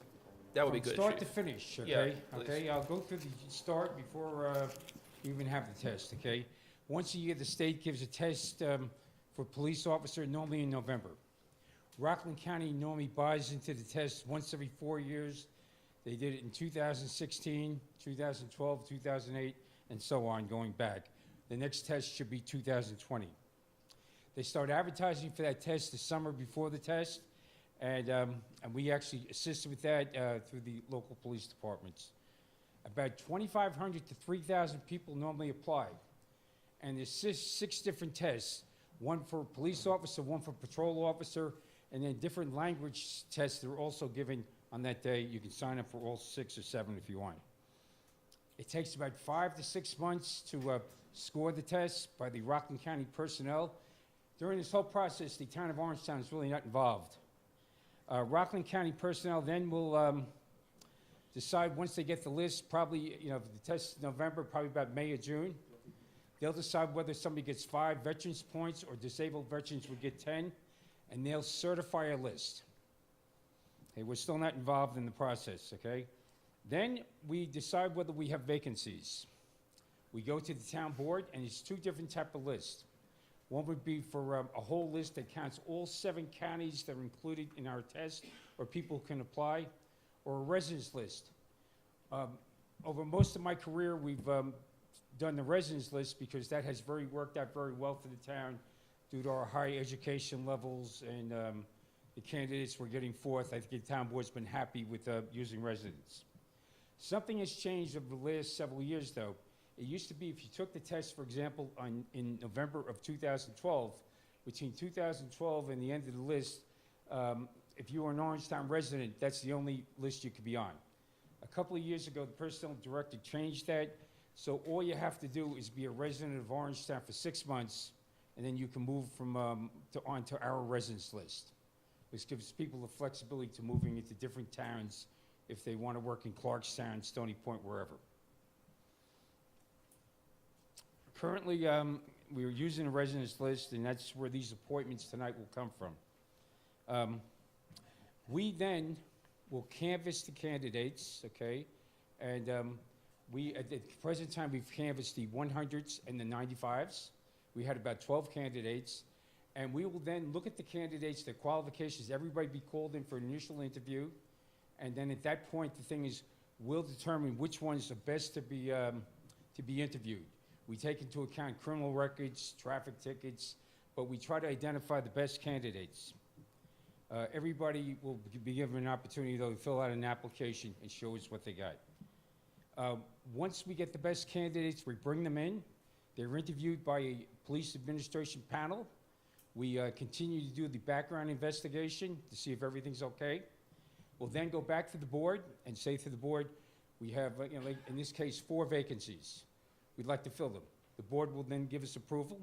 S1: That would be
S16: from
S1: good,
S16: start to
S1: Chief.
S16: finish,
S1: Yeah,
S16: okay?
S1: please.
S16: Okay, I'll go through the start before you even have the test, okay? Once a year, the state gives a test for police officer, normally in November. Rockland County normally buys into the test once every 4 years. They did it in 2016, 2012, 2008, and so on, going back. The next test should be 2020. They start advertising for that test the summer before the test, and we actually assisted with that through the local police departments. About 2,500 to 3,000 people normally apply, and there's six different tests, one for police officer, one for patrol officer, and then different language tests that are also given on that day. You can sign up for all 6 or 7 if you want. It takes about 5 to 6 months to score the test by the Rockland County personnel. During this whole process, the town of Orangetown is really not involved. Rockland County personnel then will decide, once they get the list, probably, if the test is November, probably about May or June, they'll decide whether somebody gets 5 veterans points or disabled veterans would get 10, and they'll certify a list. Okay, we're still not involved in the process, okay? Then we decide whether we have vacancies. We go to the town board, and it's 2 different type of lists. One would be for a whole list that counts all 7 counties that are included in our test, or people can apply, or a residence list. Over most of my career, we've done the residence list because that has worked out very well for the town due to our high education levels and the candidates we're getting forth. I think the town board's been happy with using residents. Something has changed over the last several years, though. It used to be if you took the test, for example, in November of 2012, between 2012 and the end of the list, if you were an Orangetown resident, that's the only list you could be on. A couple of years ago, the personnel director changed that, so all you have to do is be a resident of Orangetown for 6 months, and then you can move from onto our residence list. This gives people the flexibility to moving into different towns if they want to work in Clarkstown, Stony Point, wherever. Currently, we are using a residence list, and that's where these appointments tonight will come from. We then will canvass the candidates, okay? And we, at the present time, we've canvassed the 100s and the 95s. We had about 12 candidates. And we will then look at the candidates, their qualifications, everybody be called in for an initial interview. And then at that point, the thing is, we'll determine which ones are best to be interviewed. We take into account criminal records, traffic tickets, but we try to identify the best candidates. Everybody will be given an opportunity, though, to fill out an application and show us what they got. Once we get the best candidates, we bring them in. They're interviewed by a police administration panel. We continue to do the background investigation to see if everything's okay. We'll then go back to the board and say to the board, we have, like in this case, 4 vacancies. We'd like to fill them. The board will then give us approval.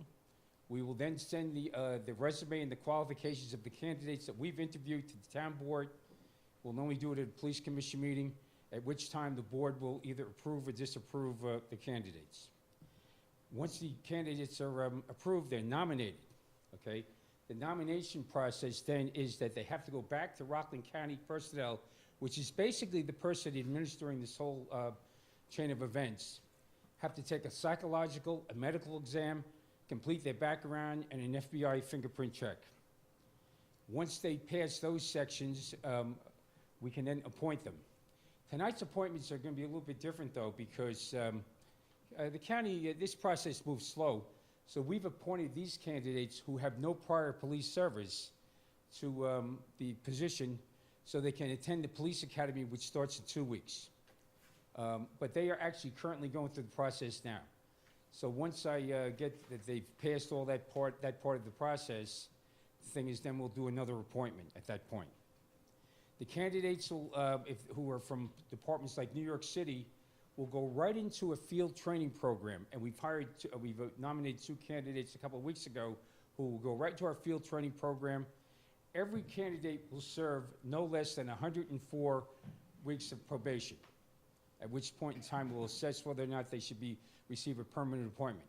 S16: We will then send the resume and the qualifications of the candidates that we've interviewed to the town board. We'll normally do it at a police commission meeting, at which time the board will either approve or disapprove the candidates. Once the candidates are approved, they're nominated, okay? The nomination process then is that they have to go back to Rockland County personnel, which is basically the person administering this whole chain of events, have to take a psychological, a medical exam, complete their background, and an FBI fingerprint check. Once they pass those sections, we can then appoint them. Tonight's appointments are going to be a little bit different, though, because the county, this process moves slow. So we've appointed these candidates who have no prior police service to the position so they can attend the police academy, which starts in 2 weeks. But they are actually currently going through the process now. So once I get that they've passed all that part of the process, the thing is then we'll do another appointment at that point. The candidates will, who are from departments like New York City, will go right into a field training program. And we've nominated 2 candidates a couple of weeks ago who will go right to our field training program. Every candidate will serve no less than 104 weeks of probation, at which point in time we'll assess whether or not they should receive a permanent appointment.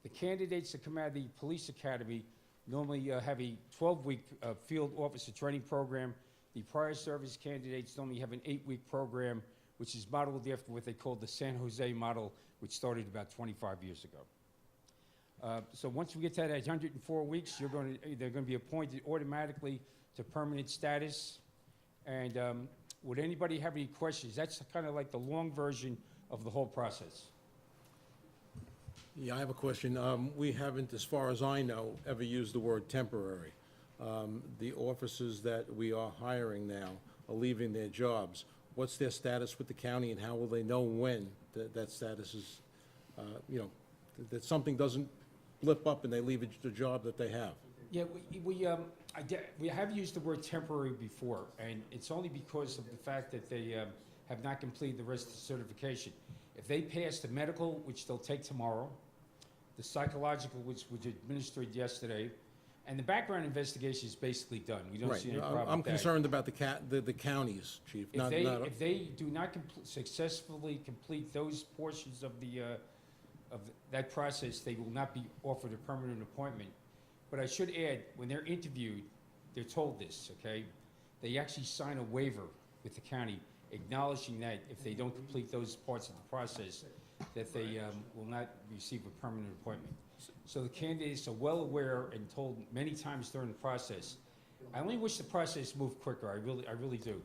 S16: The candidates that come out of the police academy normally have a 12-week field officer training program. The prior service candidates normally have an 8-week program, which is modeled after what they call the San Jose model, which started about 25 years ago. So once we get to that 104 weeks, they're going to be appointed automatically to permanent status. And would anybody have any questions? That's kind of like the long version of the whole process.
S13: Yeah, I have a question. We haven't, as far as I know, ever used the word temporary. The officers that we are hiring now are leaving their jobs. What's their status with the county, and how will they know when that status is, that something doesn't blip up and they leave the job that they have?
S16: Yeah, we have used the word temporary before, and it's only because of the fact that they have not completed the rest of the certification. If they pass the medical, which they'll take tomorrow, the psychological, which was administered yesterday, and the background investigation is basically done. We don't see any problem
S13: I'm
S16: with that.
S13: concerned about the counties, Chief.
S16: If they do not successfully complete those portions of that process, they will not be offered a permanent appointment. But I should add, when they're interviewed, they're told this, okay? They actually sign a waiver with the county acknowledging that if they don't complete those parts of the process, that they will not receive a permanent appointment. So the candidates are well aware and told many times during the process. I only wish the process moved quicker. I really do.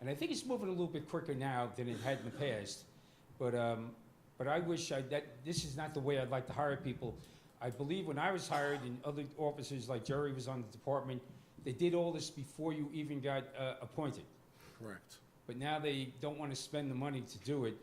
S16: And I think it's moving a little bit quicker now than it had in the past. But I wish that this is not the way I'd like to hire people. I believe when I was hired and other officers like Jerry was on the department, they did all this before you even got appointed.
S13: Correct.
S16: But now they don't want to spend the money to do it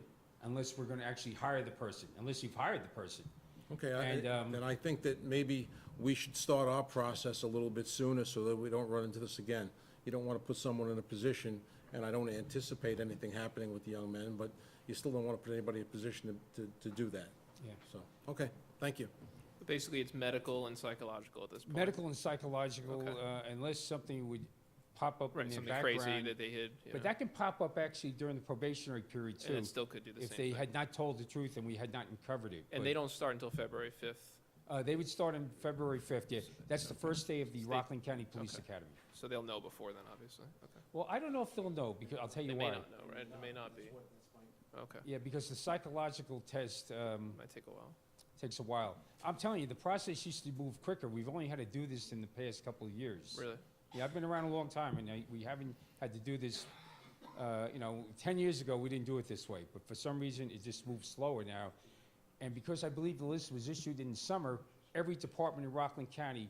S16: unless we're going to actually hire the person, unless you've hired the person.
S13: Okay, then I think that maybe we should start our process a little bit sooner so that we don't run into this again. You don't want to put someone in a position, and I don't anticipate anything happening with the young men, but you still don't want to put anybody in a position to do that.
S16: Yeah.
S13: So, okay, thank you.
S1: Basically, it's medical and psychological at this point.
S16: Medical and psychological,
S1: Okay.
S16: unless something would pop up in their
S1: something
S16: background.
S1: crazy that they hid.
S16: But that can pop up actually during the probationary period too.
S1: And it still could do the same
S16: if they
S1: thing.
S16: had not told the truth and we had not uncovered it.
S1: And they don't start until February 5th.
S16: They would start on February 5th, yeah. That's the first day of the Rockland County Police Academy.
S1: So they'll know before then, obviously. Okay.
S16: Well, I don't know if they'll know, because I'll tell you
S1: They
S16: why.
S1: may not know, right? It may not be. Okay.
S16: Yeah, because the psychological test
S1: Might take a while.
S16: takes a while. I'm telling you, the process used to move quicker. We've only had to do this in the past couple of years.
S1: Really?
S16: Yeah, I've been around a long time, and we haven't had to do this, 10 years ago, we didn't do it this way, but for some reason, it just moves slower now. And because I believe the list was issued in the summer, every department in Rockland County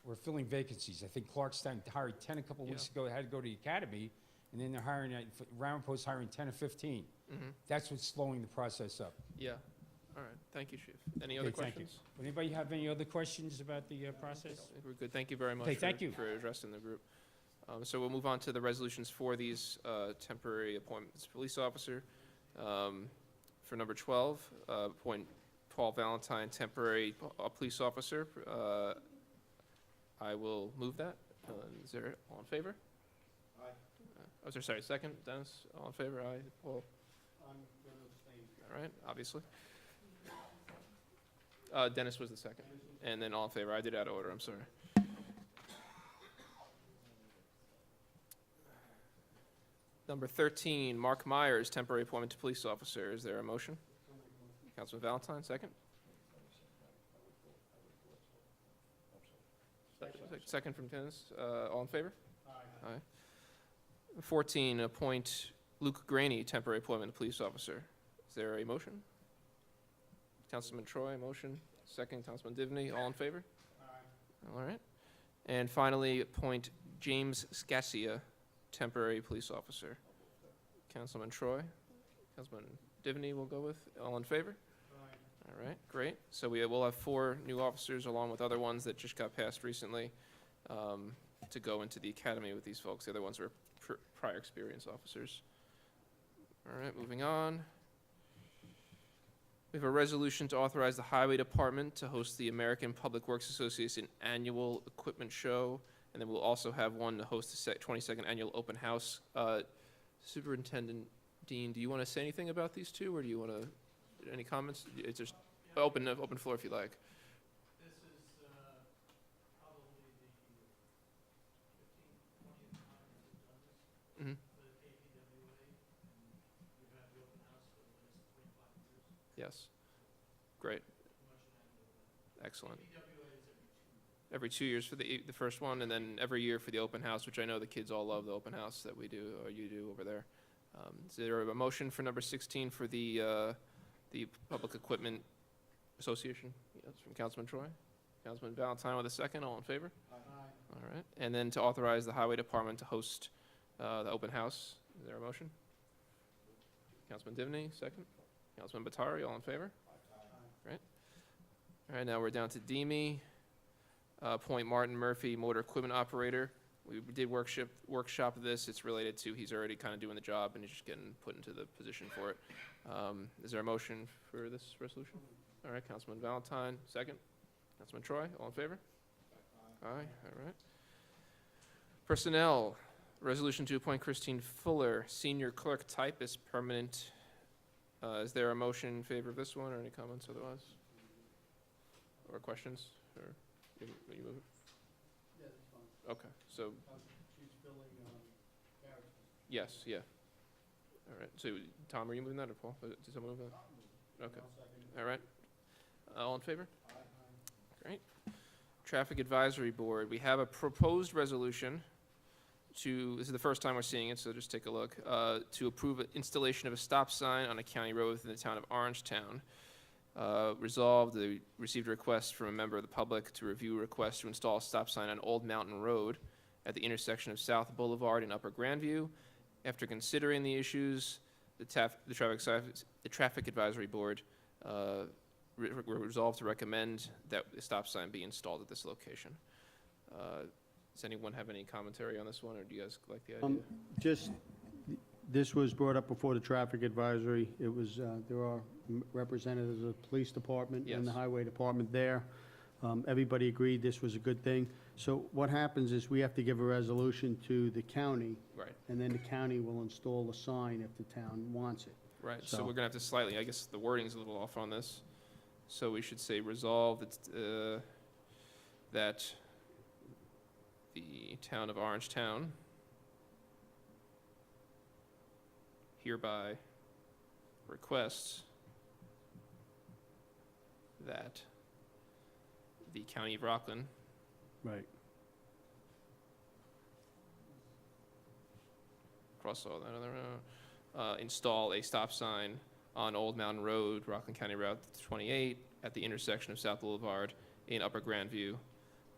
S16: were filling vacancies. I think Clarkstown hired 10 a couple of weeks ago, had to go to the academy, and then they're hiring, Ramapo's hiring 10 or 15. That's what's slowing the process up.
S1: Yeah. All right. Thank you, Chief. Any other
S16: Okay, thank you.
S1: questions?
S16: Would anybody have any other questions about the process?
S1: I think we're good. Thank you very much
S16: Okay, thank you.
S1: for addressing the group. So we'll move on to the resolutions for these temporary appointments. Police officer, for number 12, appoint Paul Valentine, temporary police officer. I will move that. Is there, all in favor?
S15: Aye.
S1: Oh, sorry, second, Dennis, all in favor? Aye, Paul?
S15: I'm going to abstain.
S1: All right, obviously. Dennis was the second, and then all in favor. I did out of order, I'm sorry. Number 13, Mark Myers, temporary appointment to police officer. Is there a motion? Councilman Valentine, second? Second from Dennis. All in favor? Aye. 14, appoint Luke Graney, temporary appointment to police officer. Is there a motion? Councilman Troy, motion. Second, Councilman Divney. All in favor?
S15: Aye.
S1: All right. And finally, appoint James Scassia, temporary police officer. Councilman Troy, Councilman Divney will go with. All in favor?
S15: Aye.
S1: All right, great. So we will have 4 new officers along with other ones that just got passed recently to go into the academy with these folks. The other ones were prior experience officers. All right, moving on. We have a resolution to authorize the Highway Department to host the American Public Works Association Annual Equipment Show, and then we'll also have one to host the 22nd Annual Open House. Superintendent Dean, do you want to say anything about these two, or do you want to, any comments? It's just open floor if you like.
S17: This is probably the 15th, 20th time that we've done this
S1: Mm-hmm.
S17: for the KPWA, and we've had the open house for the last 25 years.
S1: Yes. Great.
S17: Much an annual event.
S1: Excellent.
S17: KPWA is
S1: Every
S17: every 2 years.
S1: 2 years for the first one, and then every year for the open house, which I know the kids all love the open house that we do, or you do over there. Is there a motion for number 16 for the Public Equipment Association? Yes, from Councilman Troy. Councilman Valentine with a second. All in favor?
S15: Aye.
S1: All right. And then to authorize the Highway Department to host the open house. Is there a motion? Councilman Divney, second. Councilman Batari, all in favor? Great. All right, now we're down to DEME. Appoint Martin Murphy, motor equipment operator. We did workshop this. It's related to, he's already kind of doing the job and he's just getting put into the position for it. Is there a motion for this resolution? All right, Councilman Valentine, second. Councilman Troy, all in favor? Aye, all right. Personnel, resolution to appoint Christine Fuller, senior clerk typist, permanent. Is there a motion in favor of this one, or any comments otherwise? Or questions? Or you move it?
S15: Yeah, that's fine.
S1: Okay, so,
S15: She's filling Garrett's position.
S1: yes, yeah. All right, so Tom, are you moving that, or Paul? Did someone move that? Okay,
S15: I'll second it.
S1: all right. All in favor?
S15: Aye.
S1: Great. Traffic Advisory Board, we have a proposed resolution to, this is the first time we're seeing it, so just take a look, to approve installation of a stop sign on a county road within the town of Orangetown. Resolved, they received a request from a member of the public to review a request to install a stop sign on Old Mountain Road at the intersection of South Boulevard and Upper Grandview. After considering the issues, the Traffic Advisory Board resolved to recommend that the stop sign be installed at this location. Does anyone have any commentary on this one, or do you guys like the idea?
S12: Just, this was brought up before the traffic advisory. It was, there are representatives of the police department and the
S1: Yes.
S12: highway department there. Everybody agreed this was a good thing. So what happens is we have to give a resolution to the county,
S1: Right,
S12: and then the county will install a sign if the town wants it.
S1: right, so
S12: So-
S1: we're gonna have to slightly, I guess the wording's a little off on this. So we should say resolve that the town of Orangetown hereby requests that the county of Rockland
S12: Right.
S1: cross all that other, install a stop sign on Old Mountain Road, Rockland County Route 28, at the intersection of South Boulevard in Upper Grandview,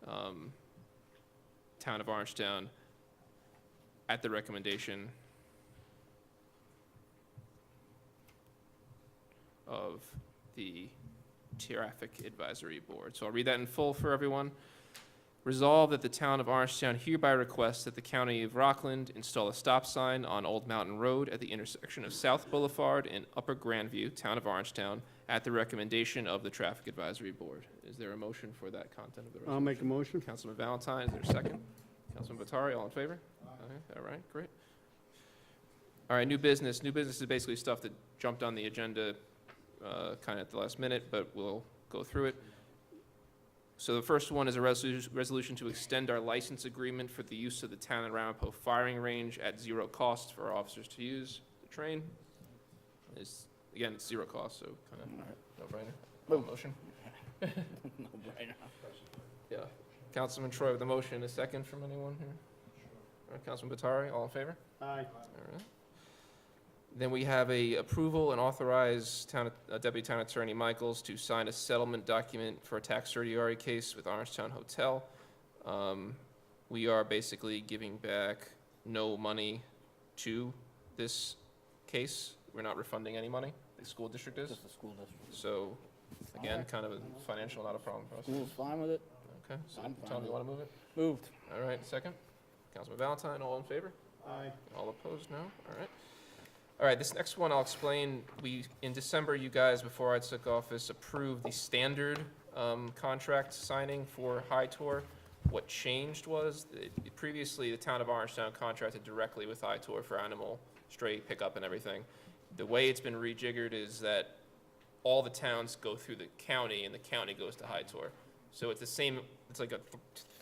S1: town of Orangetown, at the recommendation of the Traffic Advisory Board. So I'll read that in full for everyone. Resolve that the town of Orangetown hereby requests that the county of Rockland install a stop sign on Old Mountain Road at the intersection of South Boulevard and Upper Grandview, town of Orangetown, at the recommendation of the Traffic Advisory Board. Is there a motion for that content of the resolution?
S12: I'll make a motion.
S1: Councilman Valentine, is there a second? Councilman Batari, all in favor? Aye. All right, great. All right, new business. New business is basically stuff that jumped on the agenda kind of at the last minute, but we'll go through it. So the first one is a resolution to extend our license agreement for the use of the Town and Ramapo firing range at zero cost for our officers to use the train. Again, it's zero cost, so kind of no-brainer. Motion?
S11: No-brainer.
S1: Yeah. Councilman Troy with the motion. A second from anyone here? All right, Councilman Batari, all in favor?
S12: Aye.
S1: All right. Then we have a approval and authorize Deputy Town Attorney Michaels to sign a settlement document for a tax certiorari case with Orangetown Hotel. We are basically giving back no money to this case. We're not refunding any money. The school district is.
S11: Just the school district.
S1: So, again, kind of a financial, not a problem for us.
S11: School's fine with it?
S1: Okay, so
S11: I'm fine
S1: Tom,
S11: with
S1: you want to move it?
S11: Moved.
S1: All right, second. Councilman Valentine, all in favor?
S12: Aye.
S1: All opposed, no? All right. All right, this next one I'll explain. In December, you guys, before I took office, approved the standard contract signing for High Tour. What changed was, previously, the town of Orangetown contracted directly with High Tour for animal stray pickup and everything. The way it's been rejiggered is that all the towns go through the county, and the county goes to High Tour. So it's the same, it's like a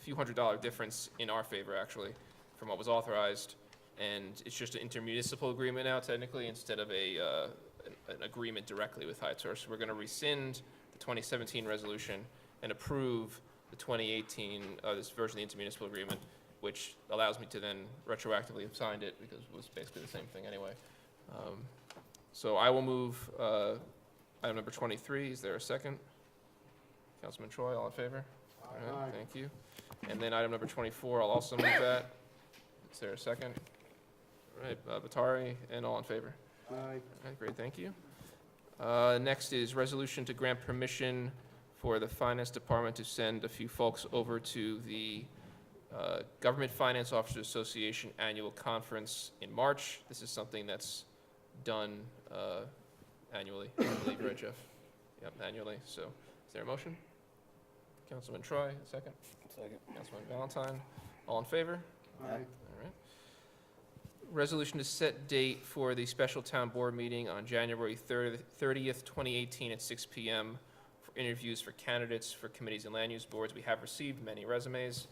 S1: few $100 difference in our favor, actually, from what was authorized. And it's just an intermunicipal agreement now, technically, instead of an agreement directly with High Tour. So we're going to rescind the 2017 resolution and approve the 2018, this version of the intermunicipal agreement, which allows me to then retroactively have signed it because it was basically the same thing anyway. So I will move item number 23. Is there a second? Councilman Troy, all in favor? All right,
S12: Aye.
S1: thank you. And then item number 24, I'll also move that. Is there a second? All right, Batari, and all in favor?
S12: Aye.
S1: All right, great, thank you. Next is resolution to grant permission for the Finance Department to send a few folks over to the Government Finance Officers Association Annual Conference in March. This is something that's done annually, I believe, right, Jeff? Yep, annually. So is there a motion? Councilman Troy, second.
S11: Second.
S1: Councilman Valentine, all in favor?
S12: Aye.
S1: All right. Resolution to set date for the special town board meeting on January 30th, 2018 at 6 p.m. for interviews for candidates for committees and land use boards. We have received many resumes.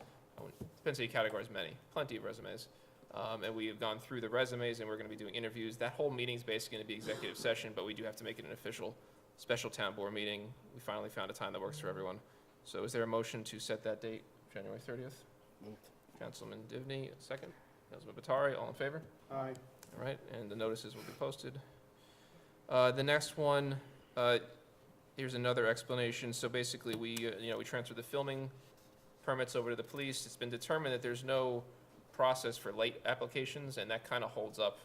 S1: Depends how you categorize many. Plenty of resumes. And we have gone through the resumes, and we're going to be doing interviews. That whole meeting is basically going to be executive session, but we do have to make it an official special town board meeting. We finally found a time that works for everyone. So is there a motion to set that date, January 30th?
S11: Moved.
S1: Councilman Divney, second. Councilman Batari, all in favor?
S12: Aye.
S1: All right, and the notices will be posted. The next one, here's another explanation. So basically, we transferred the filming permits over to the police. It's been determined that there's no process for late applications, and that kind of holds up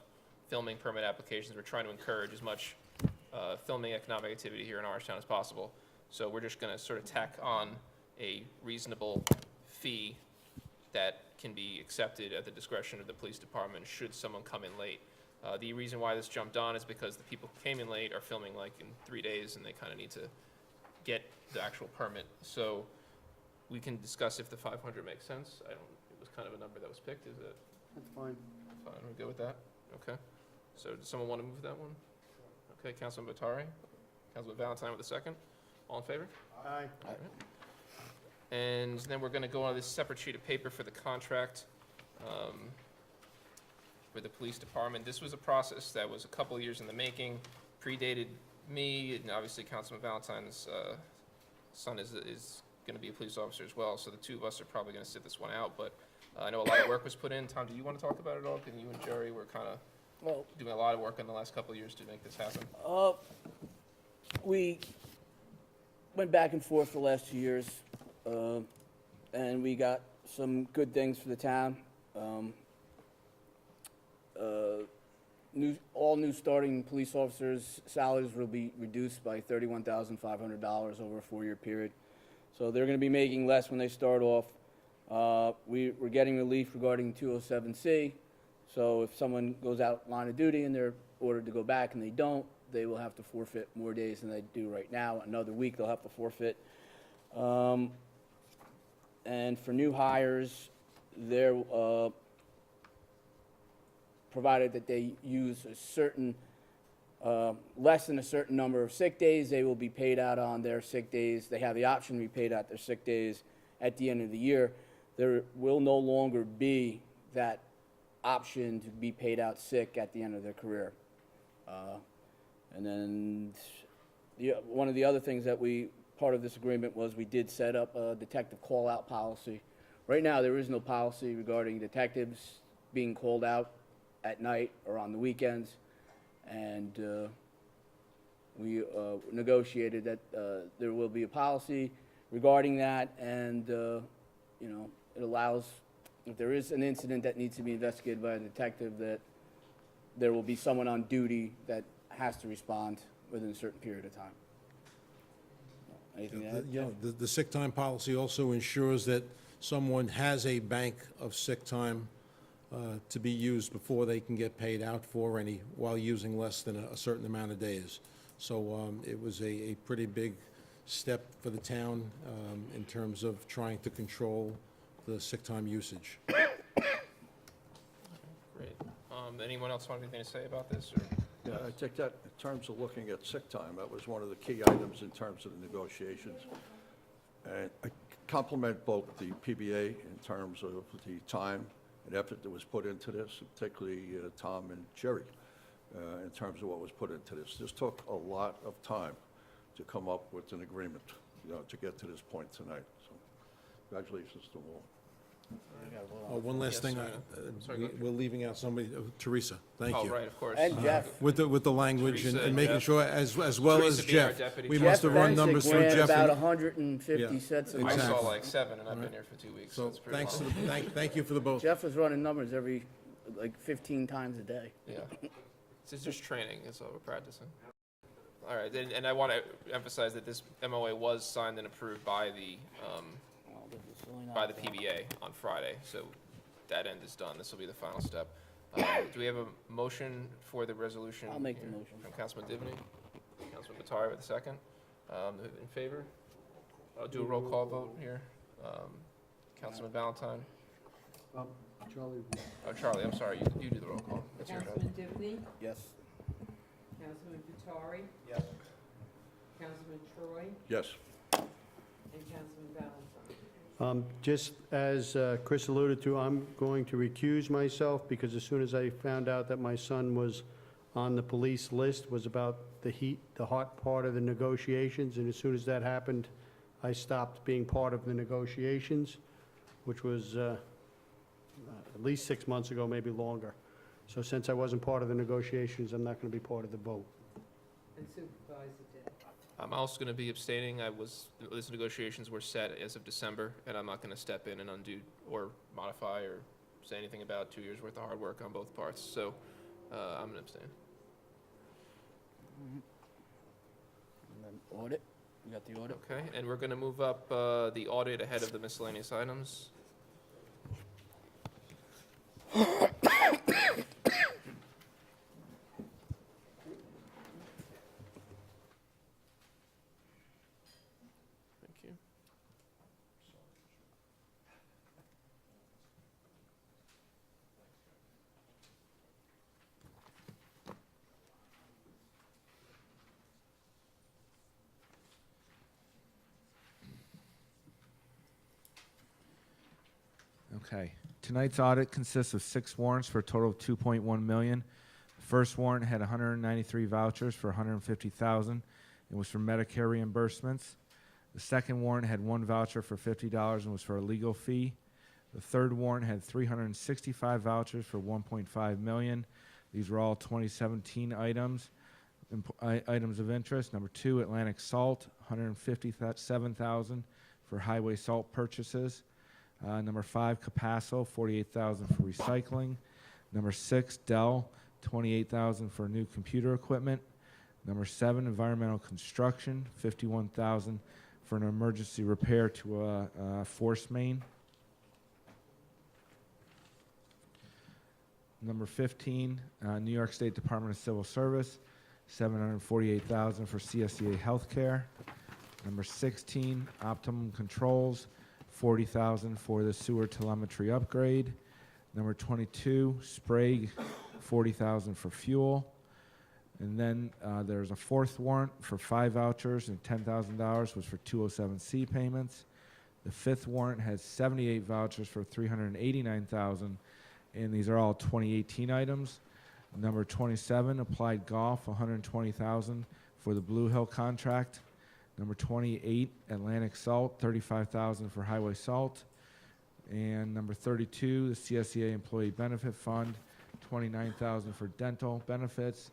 S1: filming permit applications. We're trying to encourage as much filming economic activity here in Orangetown as possible. So we're just going to sort of tack on a reasonable fee that can be accepted at the discretion of the police department should someone come in late. The reason why this jumped on is because the people who came in late are filming like in 3 days, and they kind of need to get the actual permit. So we can discuss if the 500 makes sense. It was kind of a number that was picked. Is it
S12: That's fine.
S1: fine? We're good with that? Okay. So does someone want to move that one? Okay, Councilman Batari. Councilman Valentine with a second. All in favor?
S12: Aye.
S1: All right. And then we're going to go on this separate sheet of paper for the contract for the police department. This was a process that was a couple years in the making, predated me, and obviously Councilman Valentine's son is going to be a police officer as well, so the two of us are probably going to sit this one out, but I know a lot of work was put in. Tom, do you want to talk about it all? Because you and Jerry were kind of doing a lot of work in the last couple of years to make this happen.
S11: We went back and forth the last 2 years, and we got some good things for the town. All new starting police officers' salaries will be reduced by $31,500 over a 4-year period. So they're going to be making less when they start off. We're getting relief regarding 207C. So if someone goes out line of duty and they're ordered to go back and they don't, they will have to forfeit more days than they do right now. Another week, they'll have to forfeit. And for new hires, they're, provided that they use a certain, less than a certain number of sick days, they will be paid out on their sick days. They have the option to be paid out their sick days at the end of the year. There will no longer be that option to be paid out sick at the end of their career. And then one of the other things that part of this agreement was we did set up a detective call-out policy. Right now, there is no policy regarding detectives being called out at night or on the weekends. And we negotiated that there will be a policy regarding that, and you know, it allows, if there is an incident that needs to be investigated by a detective, that there will be someone on duty that has to respond within a certain period of time. Anything to add?
S13: You know, the sick time policy also ensures that someone has a bank of sick time to be used before they can get paid out for any, while using less than a certain amount of days. So it was a pretty big step for the town in terms of trying to control the sick time usage.
S1: Great. Anyone else want anything to say about this? Or?
S14: Yeah, I think that in terms of looking at sick time, that was one of the key items in terms of the negotiations. And I compliment both the PBA in terms of the time and effort that was put into this, particularly Tom and Jerry, in terms of what was put into this. This took a lot of time to come up with an agreement, you know, to get to this point tonight. So congratulations to all.
S13: One last thing, we're leaving out somebody, Teresa, thank you.
S1: Oh, right, of course.
S11: And Jeff.
S13: With the language
S1: Teresa
S13: and making
S1: Jeff.
S13: sure, as well
S1: Teresa
S13: as
S1: being our
S13: Jeff.
S1: deputy
S13: We
S1: chief.
S13: must have run
S11: Jeff
S13: numbers
S11: Bensick
S13: through
S11: ran
S13: Jeff.
S11: about
S13: and-
S11: 150
S13: Yeah.
S11: sets of
S1: I
S13: Exactly.
S1: saw like 7, and I've been here for 2 weeks, so
S13: So
S1: it's pretty
S13: thanks,
S1: long.
S13: thank you for the both.
S11: Jeff was running numbers every, like 15 times a day.
S1: Yeah. It's just training, is what we're practicing. All right, and I want to emphasize that this MOA was signed and approved by the PBA on Friday, so that end is done. This will be the final step. Do we have a motion for the resolution?
S11: I'll make the
S1: here?
S11: motion.
S1: From Councilman Divany, Councilman Batari with a second. In favor? I'll do a roll call vote here. Councilman Valentine.
S12: Charlie.
S1: Oh, Charlie, I'm sorry, you do the roll call. It's your turn.
S2: Councilman Dipney,
S11: Yes.
S2: Councilman Batari,
S15: Yes.
S2: Councilman Troy,
S14: Yes.
S2: and Councilman Valentine.
S12: Just as Chris alluded to, I'm going to recuse myself because as soon as I found out that my son was on the police list, was about the hot part of the negotiations, and as soon as that happened, I stopped being part of the negotiations, which was at least 6 months ago, maybe longer. So since I wasn't part of the negotiations, I'm not going to be part of the vote.
S2: And Supervisor Dick.
S1: I'm also going to be abstaining. These negotiations were set as of December, and I'm not going to step in and undo or modify or say anything about 2 years' worth of hard work on both parts. So I'm going to abstain.
S11: And then audit, you got the audit?
S1: Okay, and we're going to move up the audit ahead of the miscellaneous items. Thank you.
S18: Okay. Tonight's audit consists of 6 warrants for a total of $2.1 million. The first warrant had 193 vouchers for $150,000 and was for Medicare reimbursements. The second warrant had 1 voucher for $50 and was for a legal fee. The third warrant had 365 vouchers for $1.5 million. These were all 2017 items. Items of interest. Number 2, Atlantic Salt, $157,000 for highway salt purchases. Number 5, Capasso, $48,000 for recycling. Number 6, Dell, $28,000 for new computer equipment. Number 7, Environmental Construction, $51,000 for an emergency repair to a force main. Number 15, New York State Department of Civil Service, $748,000 for CSEA healthcare. Number 16, Optimum Controls, $40,000 for the sewer telemetry upgrade. Number 22, Sprague, $40,000 for fuel. And then there's a fourth warrant for 5 vouchers, and $10,000 was for 207C payments. The fifth warrant has 78 vouchers for $389,000, and these are all 2018 items. Number 27, Applied Golf, $120,000 for the Blue Hill contract. Number 28, Atlantic Salt, $35,000 for highway salt. And number 32, the CSEA Employee Benefit Fund, $29,000 for dental benefits.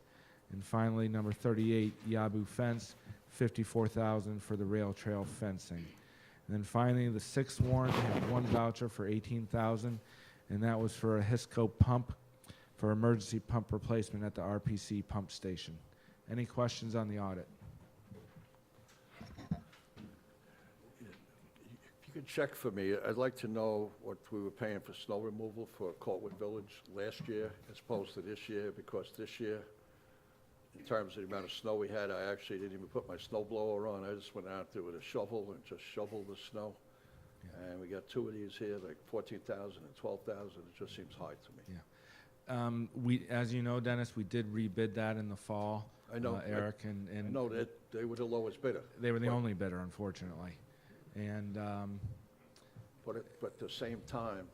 S18: And finally, number 38, Yabu Fence, $54,000 for the rail trail fencing. And then finally, the sixth warrant had 1 voucher for $18,000, and that was for a Hisco pump for emergency pump replacement at the RPC pump station. Any questions on the audit?
S14: If you could check for me, I'd like to know what we were paying for snow removal for Coltwood Village last year as opposed to this year, because this year, in terms of the amount of snow we had, I actually didn't even put my snow blower on. I just went out there with a shovel and just shoveled the snow. And we got 2 of these here, like 14,000 and 12,000. It just seems high to me.
S18: We, as you know, Dennis, we did rebid that in the fall.
S14: I know,
S18: Eric, and
S14: I know that they were the lowest bidder.
S18: they were the only bidder, unfortunately. And
S14: But at the same time,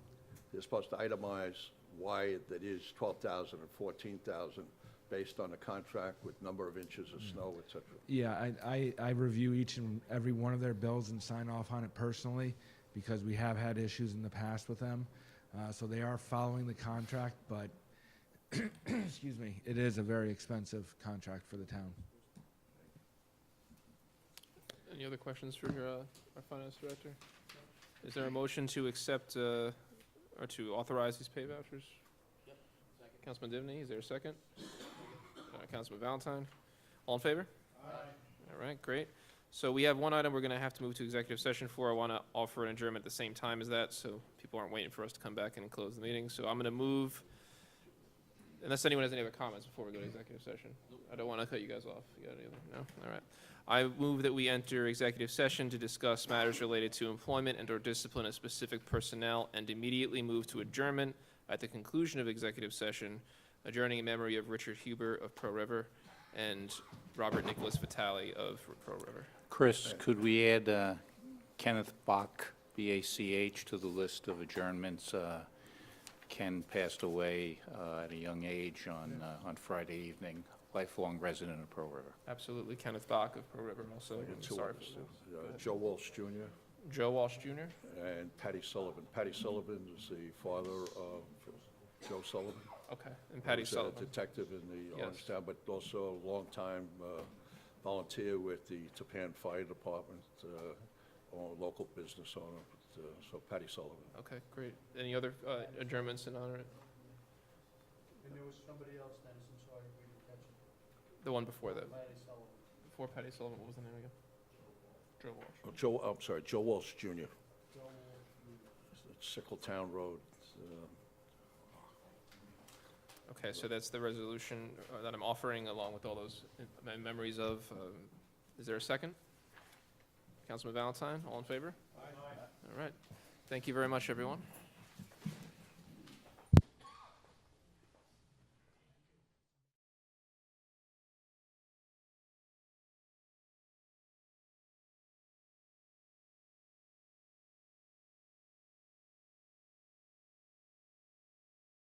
S14: they're supposed to itemize why that is 12,000 or 14,000 based on the contract with number of inches of snow, et cetera.
S18: yeah, I review each and every one of their bills and sign off on it personally, because we have had issues in the past with them. So they are following the contract, but excuse me, it is a very expensive contract for the town.
S1: Any other questions for our finance director? Is there a motion to accept or to authorize these pay vouchers?
S17: Yep. Second.
S1: Councilman Divney, is there a second? Councilman Valentine, all in favor?
S17: Aye.
S1: All right, great. So we have one item we're going to have to move to executive session for. I want to offer an adjournment at the same time as that, so people aren't waiting for us to come back and close the meeting. So I'm going to move, unless anyone has any other comments before we go to executive session. I don't want to cut you guys off. You got any other? No? All right. I move that we enter executive session to discuss matters related to employment and/or discipline of specific personnel, and immediately move to adjournment at the conclusion of executive session, adjourning in memory of Richard Huber of Pro River and Robert Nicholas Vitale of Pro River.
S19: Chris, could we add Kenneth Bach, B-A-C-H, to the list of adjournments? Ken passed away at a young age on Friday evening, lifelong resident of Pro River.
S1: Absolutely. Kenneth Bach of Pro River also.
S14: I got
S1: I'm
S14: two
S1: sorry
S14: others.
S1: for
S14: Joe Walsh Jr.
S1: Joe Walsh Jr.
S14: and Patty Sullivan. Patty Sullivan is the father of Joe Sullivan.
S1: Okay, and Patty
S14: Who's
S1: Sullivan.
S14: a detective in the
S1: Yes.
S14: Orangetown, but also a longtime volunteer with the Tapan Fire Department, or local business owner. So Patty Sullivan.
S1: Okay, great. Any other adjournments in honor?
S15: And there was somebody else, Dennis, I'm sorry, we didn't catch it.
S1: The one before that.
S15: Patty Sullivan.
S1: Before Patty Sullivan, what was the name again? Joe Walsh.
S14: Oh, I'm sorry, Joe Walsh Jr. Sickletown Road.
S1: Okay, so that's the resolution that I'm offering along with all those memories of. Is there a second? Councilman Valentine, all in favor? Aye. All right. Thank you very much, everyone.